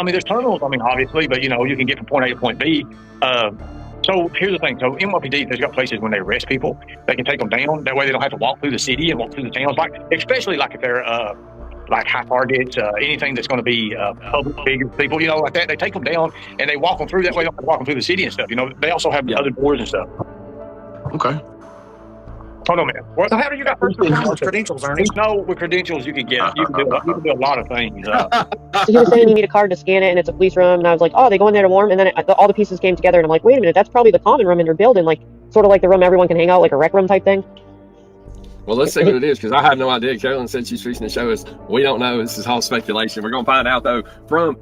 mean, there's tunnels. I mean, obviously, but you know, you can get from point A to point B. So here's the thing. So NYPD, they've got places when they arrest people, they can take them down. That way, they don't have to walk through the city and walk through the towns. Like, especially like if they're like high targets, anything that's going to be public figures, people, you know, like that. They take them down and they walk them through. That way, they don't have to walk them through the city and stuff. You know, they also have other doors and stuff. Okay. Hold on, man. Well, how do you got first responders credentials, Ernie? No, with credentials, you can get you can do a lot of things. So he was saying you need a card to scan it, and it's a police room. And I was like, oh, they go in there to warm, and then all the pieces came together, and I'm like, wait a minute, that's probably the common room in your building, like sort of like the room everyone can hang out, like a rec room type thing. Well, let's see what it is, because I have no idea. Carolyn said she's fixing to show us. We don't know. This is all speculation. We're going to find out, though,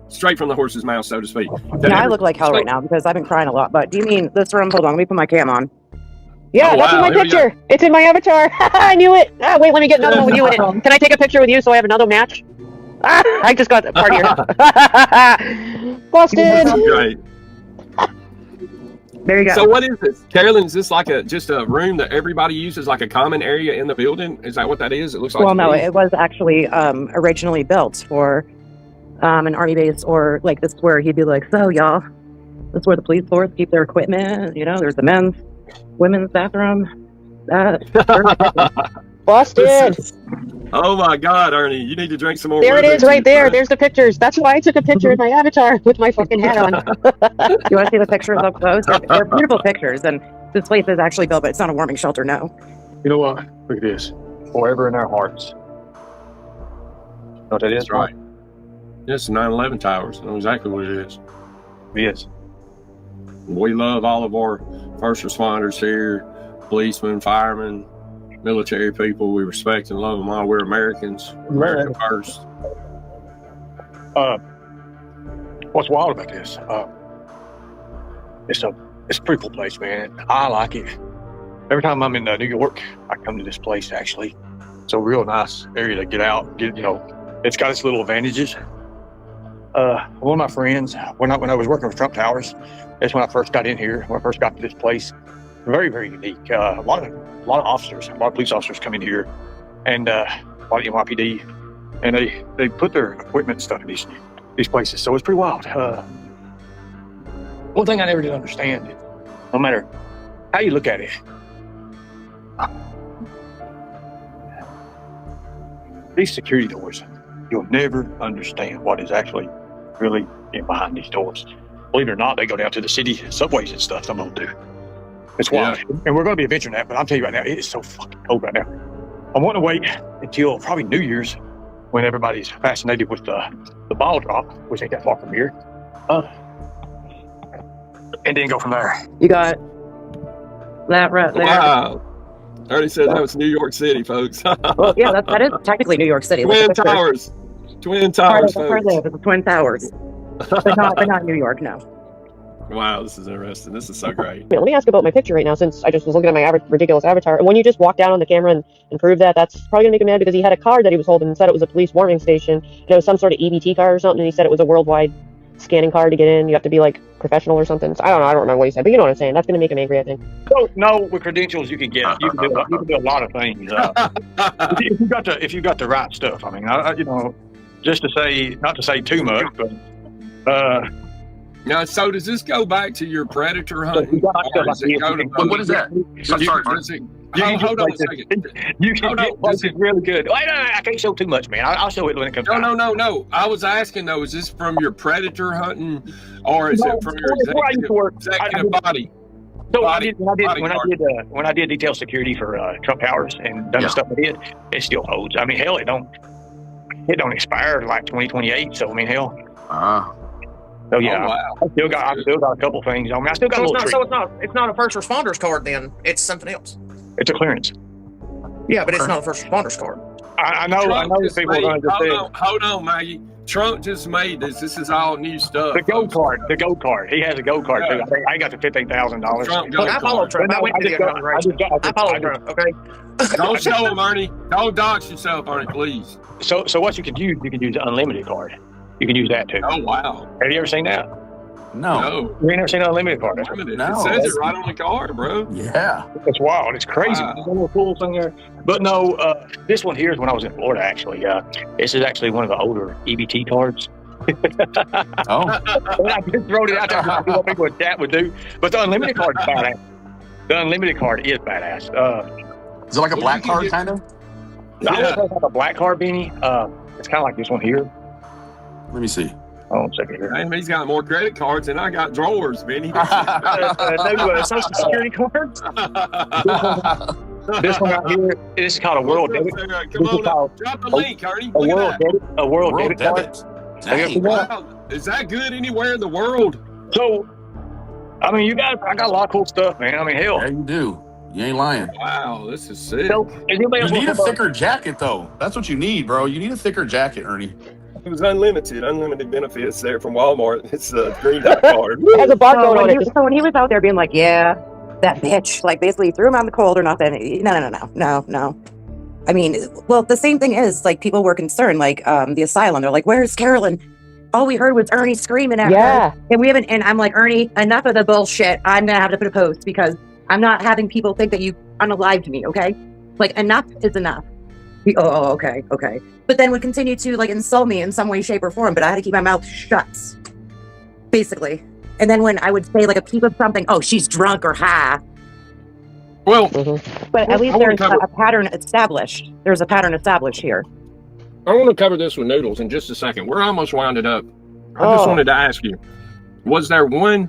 straight from the horse's mouth, so to speak. Yeah, I look like hell right now because I've been crying a lot. But do you mean this room? Hold on, let me put my cam on. Yeah, that's in my picture. It's in my avatar. I knew it. Wait, let me get another one with you in it. Can I take a picture with you so I have another match? I just got part of your busted. Great. There you go. So what is this? Carolyn, is this like just a room that everybody uses, like a common area in the building? Is that what that is? It looks like. Well, no, it was actually originally built for an army base, or like this is where he'd be like, so y'all, this is where the police force keep their equipment. You know, there's the women's bathroom. Busted. Oh my God, Ernie, you need to drink some more. There it is, right there. There's the pictures. That's why I took a picture in my avatar with my fucking hat on. You want to see the pictures up close? They're beautiful pictures, and this place is actually built, but it's not a warming shelter. No. You know what? Look at this. Forever in our hearts. You know what that is? That's right. Yes, 9/11 towers. I know exactly what it is. Yes. We love all of our first responders here, policemen, firemen, military people. We respect and love them all. We're Americans. America first. What's wild about this? It's a pretty cool place, man. I like it. Every time I'm in New York, I come to this place. Actually, it's a real nice area to get out. It's got its little advantages. One of my friends, when I was working with Trump Towers, that's when I first got in here. When I first got to this place, very, very unique. A lot of officers, a lot of police officers come in here, and a lot of NYPD, and they put their equipment and stuff in these places. So it's pretty wild. One thing I never did understand, no matter how you look at it, these security doors, you'll never understand what is actually really in behind these doors. Believe it or not, they go down to the city subways and stuff. Some of them do. It's wild. Yeah. And we're going to be venturing that, but I'm telling you right now, it is so fucking cold right now. I'm wanting to wait until probably New Year's when everybody's fascinated with the ball drop, which ain't that far from here. And then go from there. You got that right there. Wow. I already said that was New York City, folks. Yeah, that is technically New York City. Twin Towers. Twin Towers, folks. The Twin Towers. But not New York, no. Wow, this is interesting. This is so great. Let me ask about my picture right now, since I just was looking at my ridiculous avatar. And when you just walk down on the camera and prove that, that's probably going to make him mad, because he had a card that he was holding and said it was a police warming station. And it was some sort of EBT card or something, and he said it was a worldwide scanning card to get in. You have to be, like, professional or something. So I don't remember what he said, but you know what I'm saying. That's going to make him angry, I think. So, no, with credentials, you can do a lot of things. If you got the right stuff. I mean, you know, just to say, not to say too much, but now, so does this go back to your predator hunting? What is that? Hold on a second. You can get places really good. Wait, I can't show too much, man. I'll show it when it comes out. No. I was asking, though, is this from your predator hunting, or is it from your executive body? So when I did detail security for Trump Towers and done the stuff I did, it still holds. I mean, hell, it don't expire like 2028. So I mean, hell. So yeah, wow. I still got a couple things. I mean, I still got a little. It's not a first responders card. Then it's something else. It's a clearance. Yeah, but it's not a first responders card. I know people are going to say. Hold on, Maggie. Trump just made this. This is all new stuff. The go card. He has a go card too. I got the $15,000. Look, I follow Trump. I went to the inauguration. I follow Trump. Okay. Don't show him, Ernie. Don't dox yourself, Ernie, please. So what you can use the unlimited card. You can use that too. Oh wow! Have you ever seen that? No. You ain't never seen an unlimited card? It says it right on the card, bro. Yeah. It's wild. It's crazy. Wow. There's a little cool thing there. But no, this one here is when I was in Florida, actually. This is actually one of the older EBT cards. Oh. I just wrote it out there to see what people in chat would do. But the unlimited card is badass. The unlimited card is badass. Is it like a black card, kind of? I don't know if it's like a black card, Beanie. It's kind of like this one here. Let me see. Hold on a second here. Man, he's got more credit cards than I got drawers, Benny. No social security cards. This one right here. This is called a world debit. Come on up. Drop the link, Ernie. A world debit card. Wow. Is that good anywhere in the world? So, I mean, I got a lot of cool stuff, man. I mean, hell. Yeah, you do. You ain't lying. Wow, this is sick. So, you need a thicker jacket, though. That's what you need, bro. You need a thicker jacket, Ernie. It was unlimited benefits there from Walmart. It's a green dot card. It has a barcode on it. So when he was out there being like, yeah, that bitch, like basically threw him out in the cold or nothing. No. I mean, well, the same thing is like people were concerned, like the asylum. They're like, where's Carolyn? All we heard was Ernie screaming at her. And we haven't, and I'm like, Ernie, enough of the bullshit. I'm going to have to put a post because I'm not having people think that you unalived me, okay? Like enough is enough. Okay. But then would continue to like insult me in some way, shape, or form. But I had to keep my mouth shut, basically. And then when I would say like a peep of something, oh, she's drunk or high. Well, but at least there's a pattern established. There's a pattern established here. I want to cover this with Noodles in just a second. We're almost winded up. I just wanted to ask you: was there one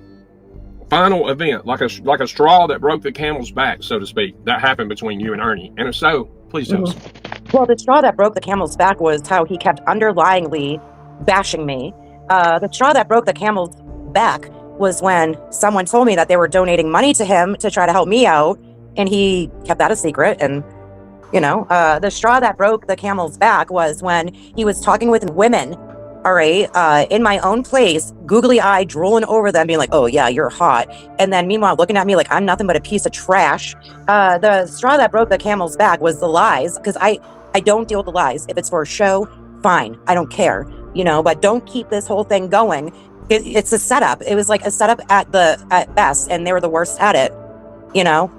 final event, like a straw that broke the camel's back, so to speak, that happened between you and Ernie? And if so, please tell us. Well, the straw that broke the camel's back was how he kept underlyingly bashing me. The straw that broke the camel's back was when someone told me that they were donating money to him to try to help me out, and he kept that a secret. And, you know, the straw that broke the camel's back was when he was talking with women, all right, in my own place, googly eye drooling over them, being like, oh, yeah, you're hot. And then meanwhile, looking at me like I'm nothing but a piece of trash. The straw that broke the camel's back was the lies, because I don't deal with the lies. If it's for a show, fine. I don't care, you know, but don't keep this whole thing going. It's a setup. It was like a setup at best, and they were the worst at it, you know.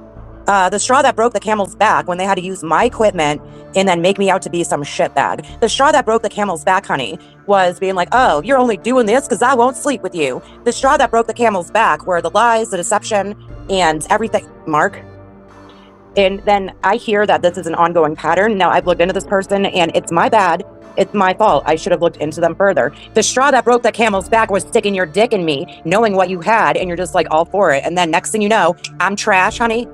The straw that broke the camel's back when they had to use my equipment and then make me out to be some shitbag. The straw that broke the camel's back, honey, was being like, oh, you're only doing this because I won't sleep with you. The straw that broke the camel's back were the lies, the deception, and everything. Mark. And then I hear that this is an ongoing pattern. Now I've looked into this person and it's my bad. It's my fault. I should have looked into them further. The straw that broke the camel's back was sticking your dick in me, knowing what you had, and you're just like all for it. And then next thing you know, I'm trash, honey.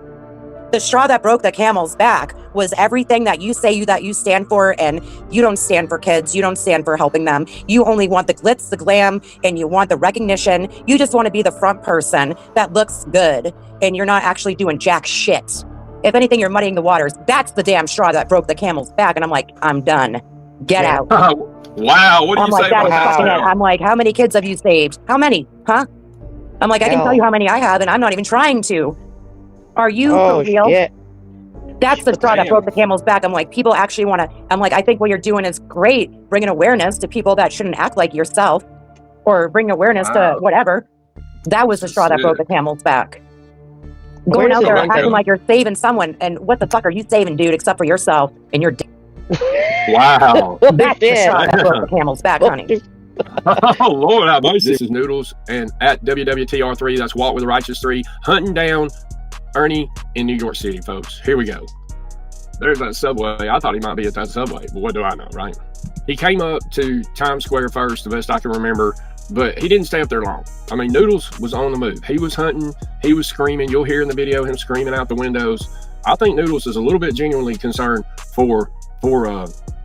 The straw that broke the camel's back was everything that you say that you stand for, and you don't stand for kids. You don't stand for helping them. You only want the glitz, the glam, and you want the recognition. You just want to be the front person that looks good, and you're not actually doing jack shit. If anything, you're muddying the waters. That's the damn straw that broke the camel's back, and I'm like, I'm done. Get out. Wow, what do I'm you like, say that about is fucking it. that? I'm like, how many kids have you saved? How many? Huh? I'm like, I can tell you how many I have, and I'm not even trying to. Are you for real? Shit. That's the straw that broke the camel's back. I'm like, people actually want to, I'm like, I think what you're doing is great, bringing awareness to people that shouldn't act like yourself, or bring awareness to whatever. That was the straw that broke the camel's back. Going out there acting like you're saving someone, and what the fuck are you saving, dude, except for yourself and your Wow. That's the straw that broke the camel's back, honey. Oh, Lord, have mercy. This is Noodles, and at WWTR3, that's Walk with the Righteous 3, hunting down Ernie in New York City, folks. Here we go. There's that subway. I thought he might be at that subway, but what do I know, right? He came up to Times Square first, the best I can remember, but he didn't stay up there long. I mean, Noodles was on the move. He was hunting. He was screaming. You'll hear in the video him screaming out the windows. I think Noodles is a little bit genuinely concerned for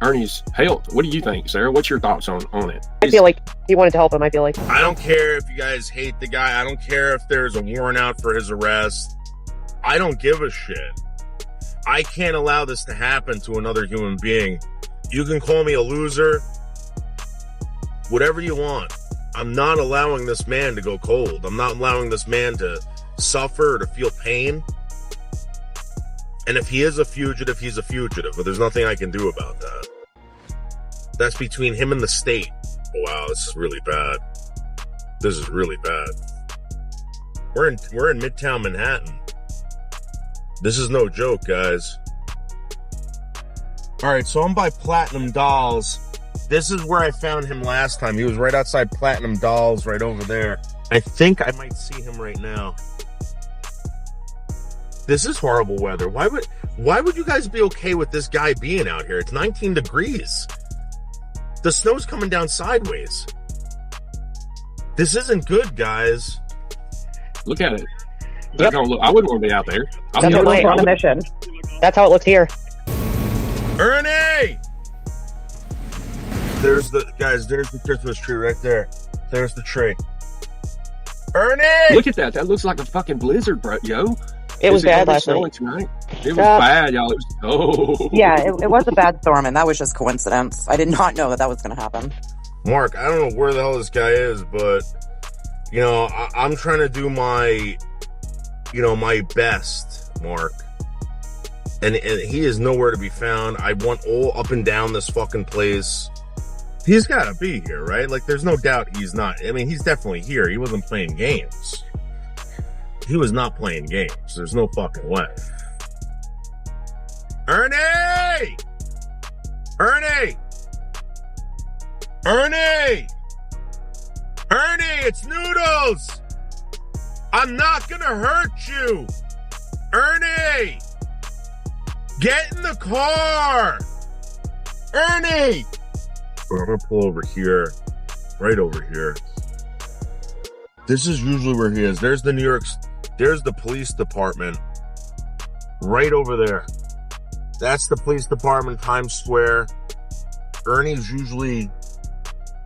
Ernie's health. What do you think, Sarah? What's your thoughts on it? I feel like he wanted to help him. I feel like. I don't care if you guys hate the guy. I don't care if there's a warrant out for his arrest. I don't give a shit. I can't allow this to happen to another human being. You can call me a loser, whatever you want. I'm not allowing this man to go cold. I'm not allowing this man to suffer or to feel pain. And if he is a fugitive, he's a fugitive, but there's nothing I can do about that. That's between him and the state. Wow, this is really bad. This is really bad. We're in Midtown Manhattan. This is no joke, guys. All right, so I'm by Platinum Dolls. This is where I found him last time. He was right outside Platinum Dolls, right over there. I think I might see him right now. This is horrible weather. Why would you guys be okay with this guy being out here? It's 19 degrees. The snow's coming down sideways. This isn't good, guys. Look at it. Yep. I wouldn't want to be out there. That's on a mission. That's how it looks here. Ernie! There's the Christmas tree right there. There's the tree. Ernie! Look at that. That looks like a fucking blizzard, bro. Yo. It was bad last night. Tonight? It was bad, y'all. It was, Yeah, it was a bad storm, and that was just coincidence. I did not know that was going to happen. Mark, I don't know where the hell this guy is, but, you know, I'm trying to do my best, Mark. And he is nowhere to be found. I want all up and down this fucking place. He's got to be here, right? Like, there's no doubt he's not. I mean, he's definitely here. He wasn't playing games. He was not playing games. There's no fucking way. Ernie! Ernie! Ernie! Ernie, it's Noodles! I'm not gonna hurt you! Ernie! Get in the car! Ernie! I'm gonna pull over here. Right over here. This is usually where he is. There's the police department. Right over there. That's the police department, Times Square. Ernie's usually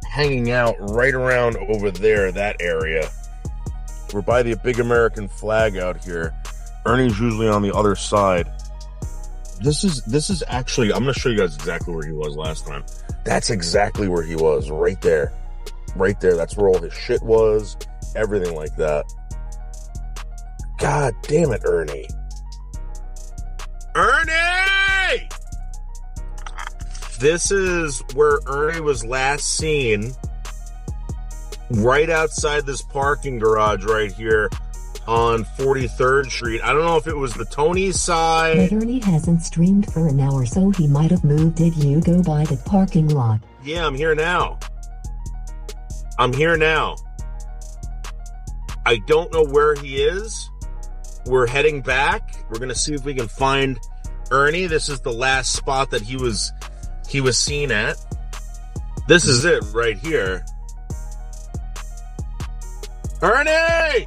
hanging out right around over there, that area. We're by the big American flag out here. Ernie's usually on the other side. This is actually, I'm going to show you guys exactly where he was last time. That's exactly where he was, right there. Right there. That's where all his shit was, everything like that. God damn it, Ernie. Ernie! This is where Ernie was last seen. Right outside this parking garage right here on 43rd Street. I don't know if it was the Tony's side. But Ernie hasn't streamed for an hour, so he might have moved. Did you go by the parking lot? Yeah, I'm here now. I'm here now. I don't know where he is. We're heading back. We're going to see if we can find Ernie. This is the last spot that he was seen at. This is it right here. Ernie!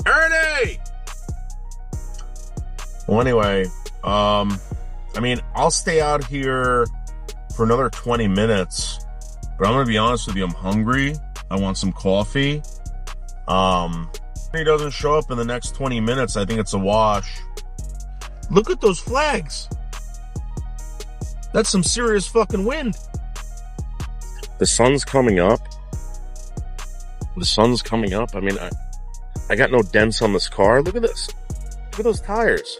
Ernie! Well, anyway, I mean, I'll stay out here for another 20 minutes, but I'm gonna be honest with you, I'm hungry. I want some coffee. If he doesn't show up in the next 20 minutes, I think it's a wash. Look at those flags. That's some serious fucking wind. The sun's coming up. The sun's coming up. I mean, I got no dents on this car. Look at this. Look at those tires.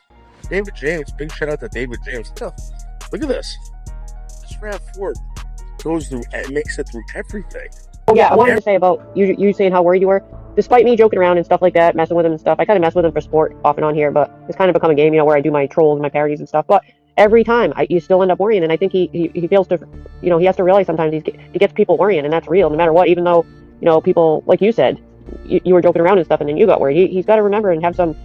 David James. Big shout out to David James. Look at this. This RAV4 goes through, it makes it through everything. Oh, yeah, I wanted to say about you saying how worried you were. Despite me joking around and stuff like that, messing with him and stuff, I kind of mess with him for sport off and on here, but it's kind of become a game, where I do my trolls and my parodies and stuff. But every time, you still end up worrying, and I think he fails to, he has to realize sometimes he gets people worrying, and that's real, no matter what. Even though, people, like you said, you were joking around and stuff, and then you got worried. He's got to remember and have some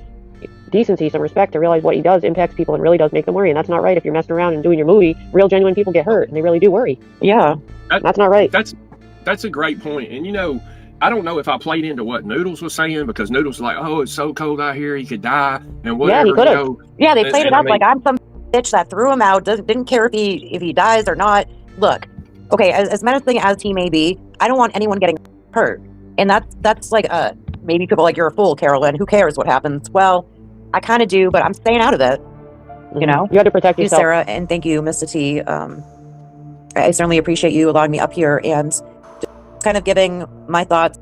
decency, some respect to realize what he does impacts people and really does make them worry, and that's not right. If you're messing around and doing your movie, real genuine people get hurt, and they really do worry. Yeah, that's not right. That's a great point. And I don't know if I played into what Noodles was saying, because Noodles was like, "Oh, it's so cold out here, he could die," and whatever. Yeah, he could have. Yeah, they played it up like I'm some bitch that threw him out. Didn't care if he dies or not. Look, okay, as menacing as he may be, I don't want anyone getting hurt, and that's like maybe people like, you're a fool, Carolyn. Who cares what happens? Well, I kind of do, but I'm staying out of it. You have to protect yourself. Sarah, and thank you, Mr. T. I certainly appreciate you allowing me up here and kind of giving my thoughts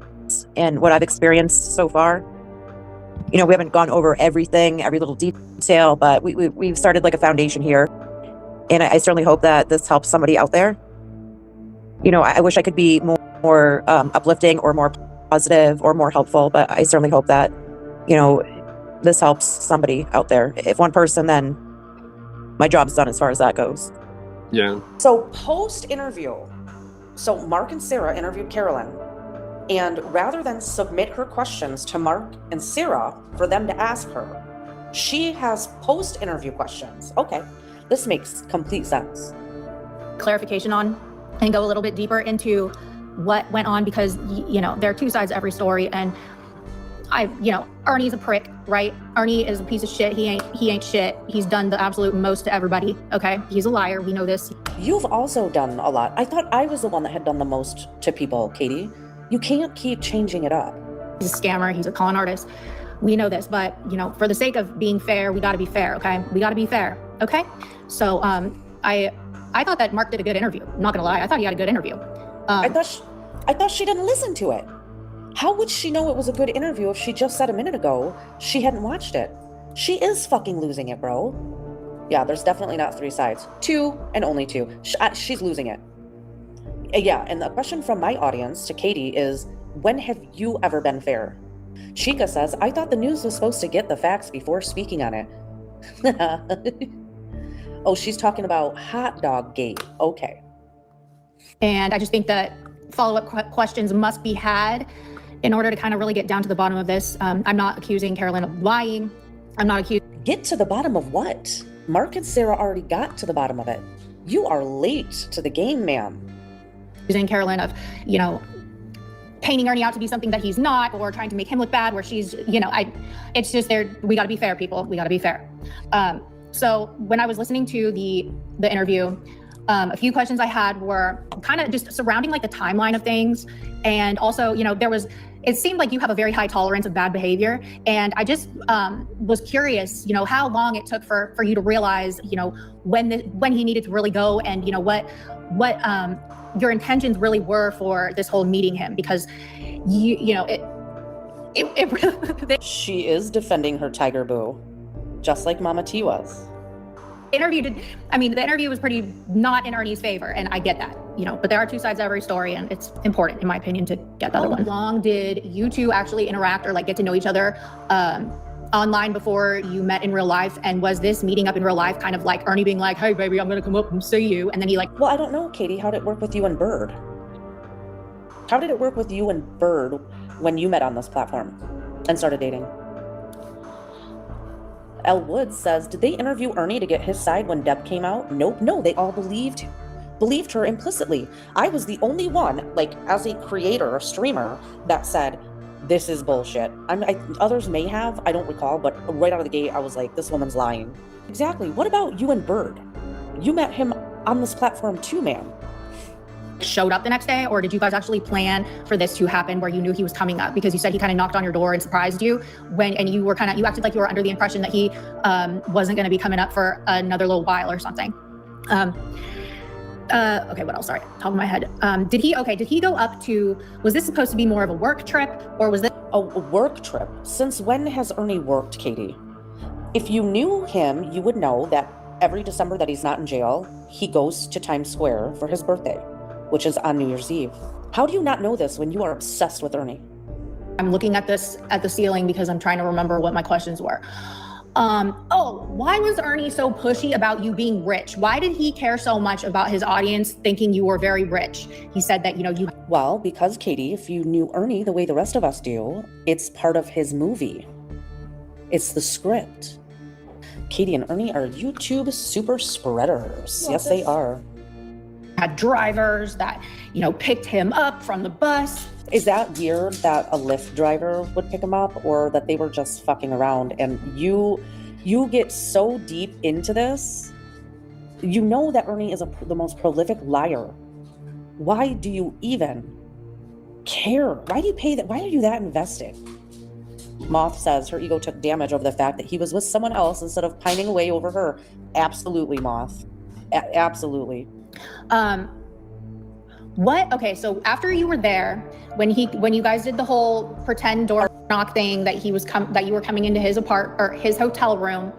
and what I've experienced so far. We haven't gone over everything, every little detail, but we've started like a foundation here, and I certainly hope that this helps somebody out there. I wish I could be more uplifting or more positive or more helpful, but I certainly hope that this helps somebody out there. If one person, then my job's done as far as that goes. Yeah. So post-interview, so Mark and Sarah interviewed Carolyn, and rather than submit her questions to Mark and Sarah for them to ask her, she has post-interview questions. Okay, this makes complete sense. Clarification on and go a little bit deeper into what went on, because there are two sides to every story, and Ernie's a prick, right? Ernie is a piece of shit. He ain't shit. He's done the absolute most to everybody. Okay, he's a liar. We know this. You've also done a lot. I thought I was the one that had done the most to people, Katie. You can't keep changing it up. He's a scammer. He's a con artist. We know this, but for the sake of being fair, we got to be fair. Okay, we got to be fair. Okay, so I thought that Mark did a good interview. I'm not gonna lie, I thought he had a good interview. I thought she didn't listen to it. How would she know it was a good interview if she just said a minute ago she hadn't watched it? She is fucking losing it, bro. Yeah, there's definitely not three sides. Two, and only two. She's losing it. Yeah, and the question from my audience to Katie is, when have you ever been fair? Chica says, I thought the news was supposed to get the facts before speaking on it. Oh, she's talking about hot dog gate. Okay. And I just think that follow-up questions must be had in order to kind of really get down to the bottom of this. I'm not accusing Carolyn of lying. I'm not accusing... Get to the bottom of what? Mark and Sarah already got to the bottom of it. You are late to the game, ma'am. Accusing Carolyn of, painting Ernie out to be something that he's not, or trying to make him look bad, where she's, it's just we gotta be fair, people. We gotta be fair. So when I was listening to the interview, a few questions I had were kind of just surrounding like the timeline of things. And also, it seemed like you have a very high tolerance of bad behavior. And I just was curious, how long it took for you to realize, when he needed to really go, and, what your intentions really were for this whole meeting him, because it really... She is defending her tiger boo, just like Mama T was. The interview was pretty not in Ernie's favor, and I get that, but there are two sides to every story, and it's important, in my opinion, to get the other one. How long did you two actually interact or get to know each other online before you met in real life? And was this meeting up in real life kind of like Ernie being like, hey, baby, I'm going to come up and see you, and then he Well, I don't know, Katie, how did it work with you and Bird? How did it work with you and Bird when you met on this platform and started dating? Elle Woods says, did they interview Ernie to get his side when Deb came out? Nope, no, they all believed her implicitly. I was the only one, as a creator or streamer, that said, this is bullshit. Others may have, I don't recall, but right out of the gate, I was like, this woman's lying. Exactly. What about you and Bird? You met him on this platform too, ma'am. Showed up the next day, or did you guys actually plan for this to happen where you knew he was coming up? Because you said he kind of knocked on your door and surprised you and you acted like you were under the impression that he wasn't going to be coming up for another little while or something. Okay, what else? Sorry, top of my head. Did he go up to, was this supposed to be more of a work trip, or was this a work trip? Since when has Ernie worked, Katie? If you knew him, you would know that every December that he's not in jail, he goes to Times Square for his birthday, which is on New Year's Eve. How do you not know this when you are obsessed with Ernie? I'm looking at this at the ceiling because I'm trying to remember what my questions were. Why was Ernie so pushy about you being rich? Why did he care so much about his audience thinking you were very rich? He said that, Well, because Katie, if you knew Ernie the way the rest of us do, it's part of his movie. It's the script. Katie and Ernie are YouTube super spreaders. Yes, they are. Had drivers that, picked him up from the bus. Is that weird that a Lyft driver would pick him up, or that they were just fucking around? And you get so deep into this, you know that Ernie is the most prolific liar. Why do you even care? Why do you pay that? Why are you that invested? Moth says her ego took damage over the fact that he was with someone else instead of pining away over her. Absolutely, Moth. Absolutely. Okay, so after you were there, when you guys did the whole pretend door knock thing that that you were coming into his his hotel room,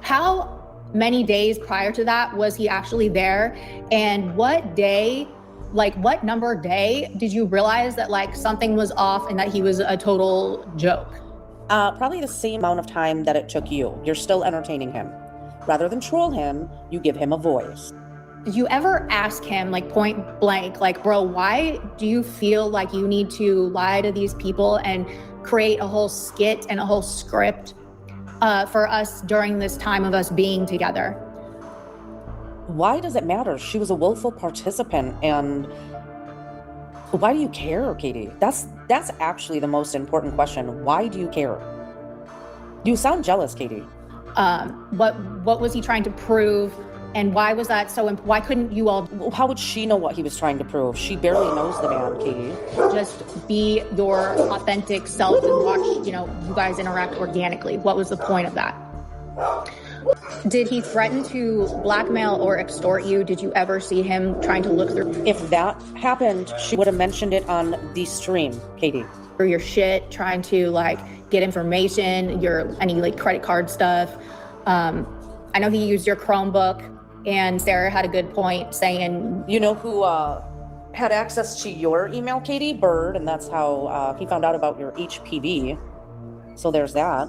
how many days prior to that was he actually there? And what day, what number day did you realize that something was off and that he was a total joke? Probably the same amount of time that it took you. You're still entertaining him. Rather than troll him, you give him a voice. Did you ever ask him, point blank, bro, why do you feel like you need to lie to these people and create a whole skit and a whole script for us during this time of us being together? Why does it matter? She was a willful participant, and why do you care, Katie? That's actually the most important question. Why do you care? You sound jealous, Katie. What was he trying to prove? And why was that so? Why couldn't you all? How would she know what he was trying to prove? She barely knows the man, Katie. Just be your authentic self and watch, you guys interact organically. What was the point of that? Did he threaten to blackmail or extort you? Did you ever see him trying to look through? If that happened, she would have mentioned it on the stream, Katie. Through your shit, trying to get information, any credit card stuff. I know he used your Chromebook. And Sarah had a good point saying, you know who had access to your email, Katie? Bird, and that's how he found out about your HPV. So there's that.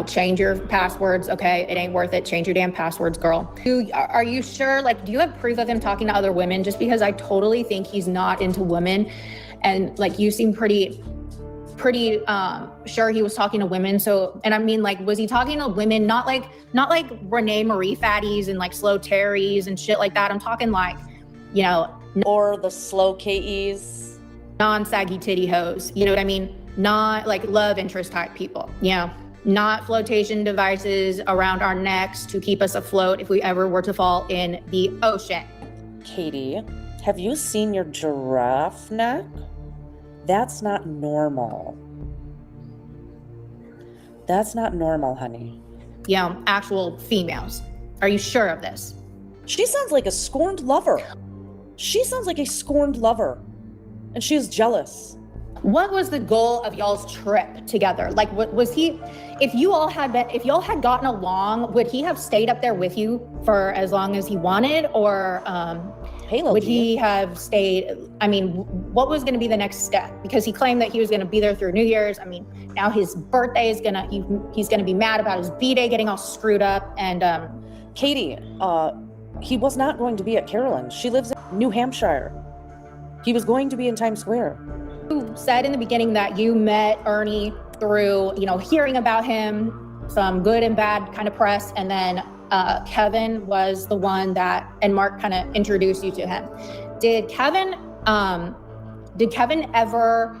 Change your passwords. Okay, it ain't worth it. Change your damn passwords, girl. Are you sure? Do you have proof of him talking to other women? Just because I totally think he's not into women, and you seem pretty sure he was talking to women. So, and I mean, was he talking to women, not like Renee Marie fatties and slow Terrys and shit like that. I'm talking or the slow KEs, non-saggy titty hoes. You know what I mean? Not love interest type people. Not flotation devices around our necks to keep us afloat if we ever were to fall in the ocean. Katie, have you seen your giraffe neck? That's not normal. That's not normal, honey. Actual females. Are you sure of this? She sounds like a scorned lover. She sounds like a scorned lover. And she is jealous. What was the goal of y'all's trip together? What was he, if y'all had gotten along, would he have stayed up there with you for as long as he wanted? Or would he have stayed? I mean, what was going to be the next step? Because he claimed that he was going to be there through New Year's. I mean, now his birthday is he's going to be mad about his B-Day getting all screwed up. And Katie, he was not going to be at Carolyn. She lives in New Hampshire. He was going to be in Times Square. You said in the beginning that you met Ernie through, hearing about him, some good and bad kind of press, and then Kevin was the one and Mark kind of introduced you to him. Did Kevin ever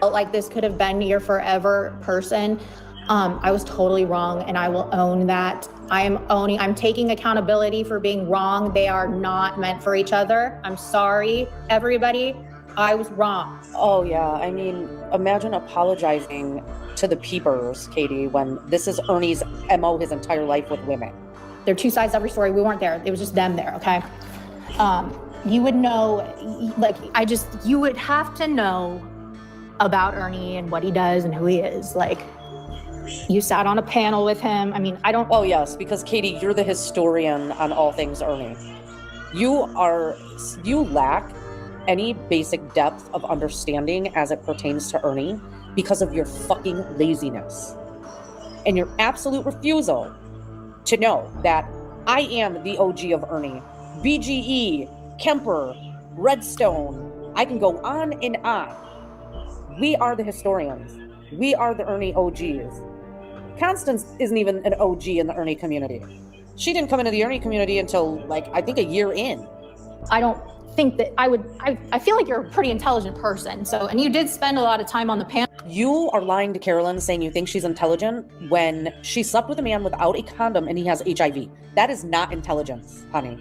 felt like this could have been your forever person. I was totally wrong, and I will own that. I'm taking accountability for being wrong. They are not meant for each other. I'm sorry, everybody. I was wrong. Oh yeah, I mean, imagine apologizing to the peepers, Katie, when this is Ernie's MO his entire life with women. There are two sides to every story. We weren't there. It was just them there, okay? You would know, you would have to know about Ernie and what he does and who he is. Like, you sat on a panel with him. I mean, I don't. Oh yes, because Katie, you're the historian on all things Ernie. You lack any basic depth of understanding as it pertains to Ernie because of your fucking laziness and your absolute refusal to know that I am the OG of Ernie. BGE, Kemper, Redstone, I can go on and on. We are the historians. We are the Ernie OGs. Constance isn't even an OG in the Ernie community. She didn't come into the Ernie community until, I think a year in. I don't think that I feel like you're a pretty intelligent person. And you did spend a lot of time on the panel. You are lying to Carolyn saying you think she's intelligent when she slept with a man without a condom and he has HIV. That is not intelligence, honey.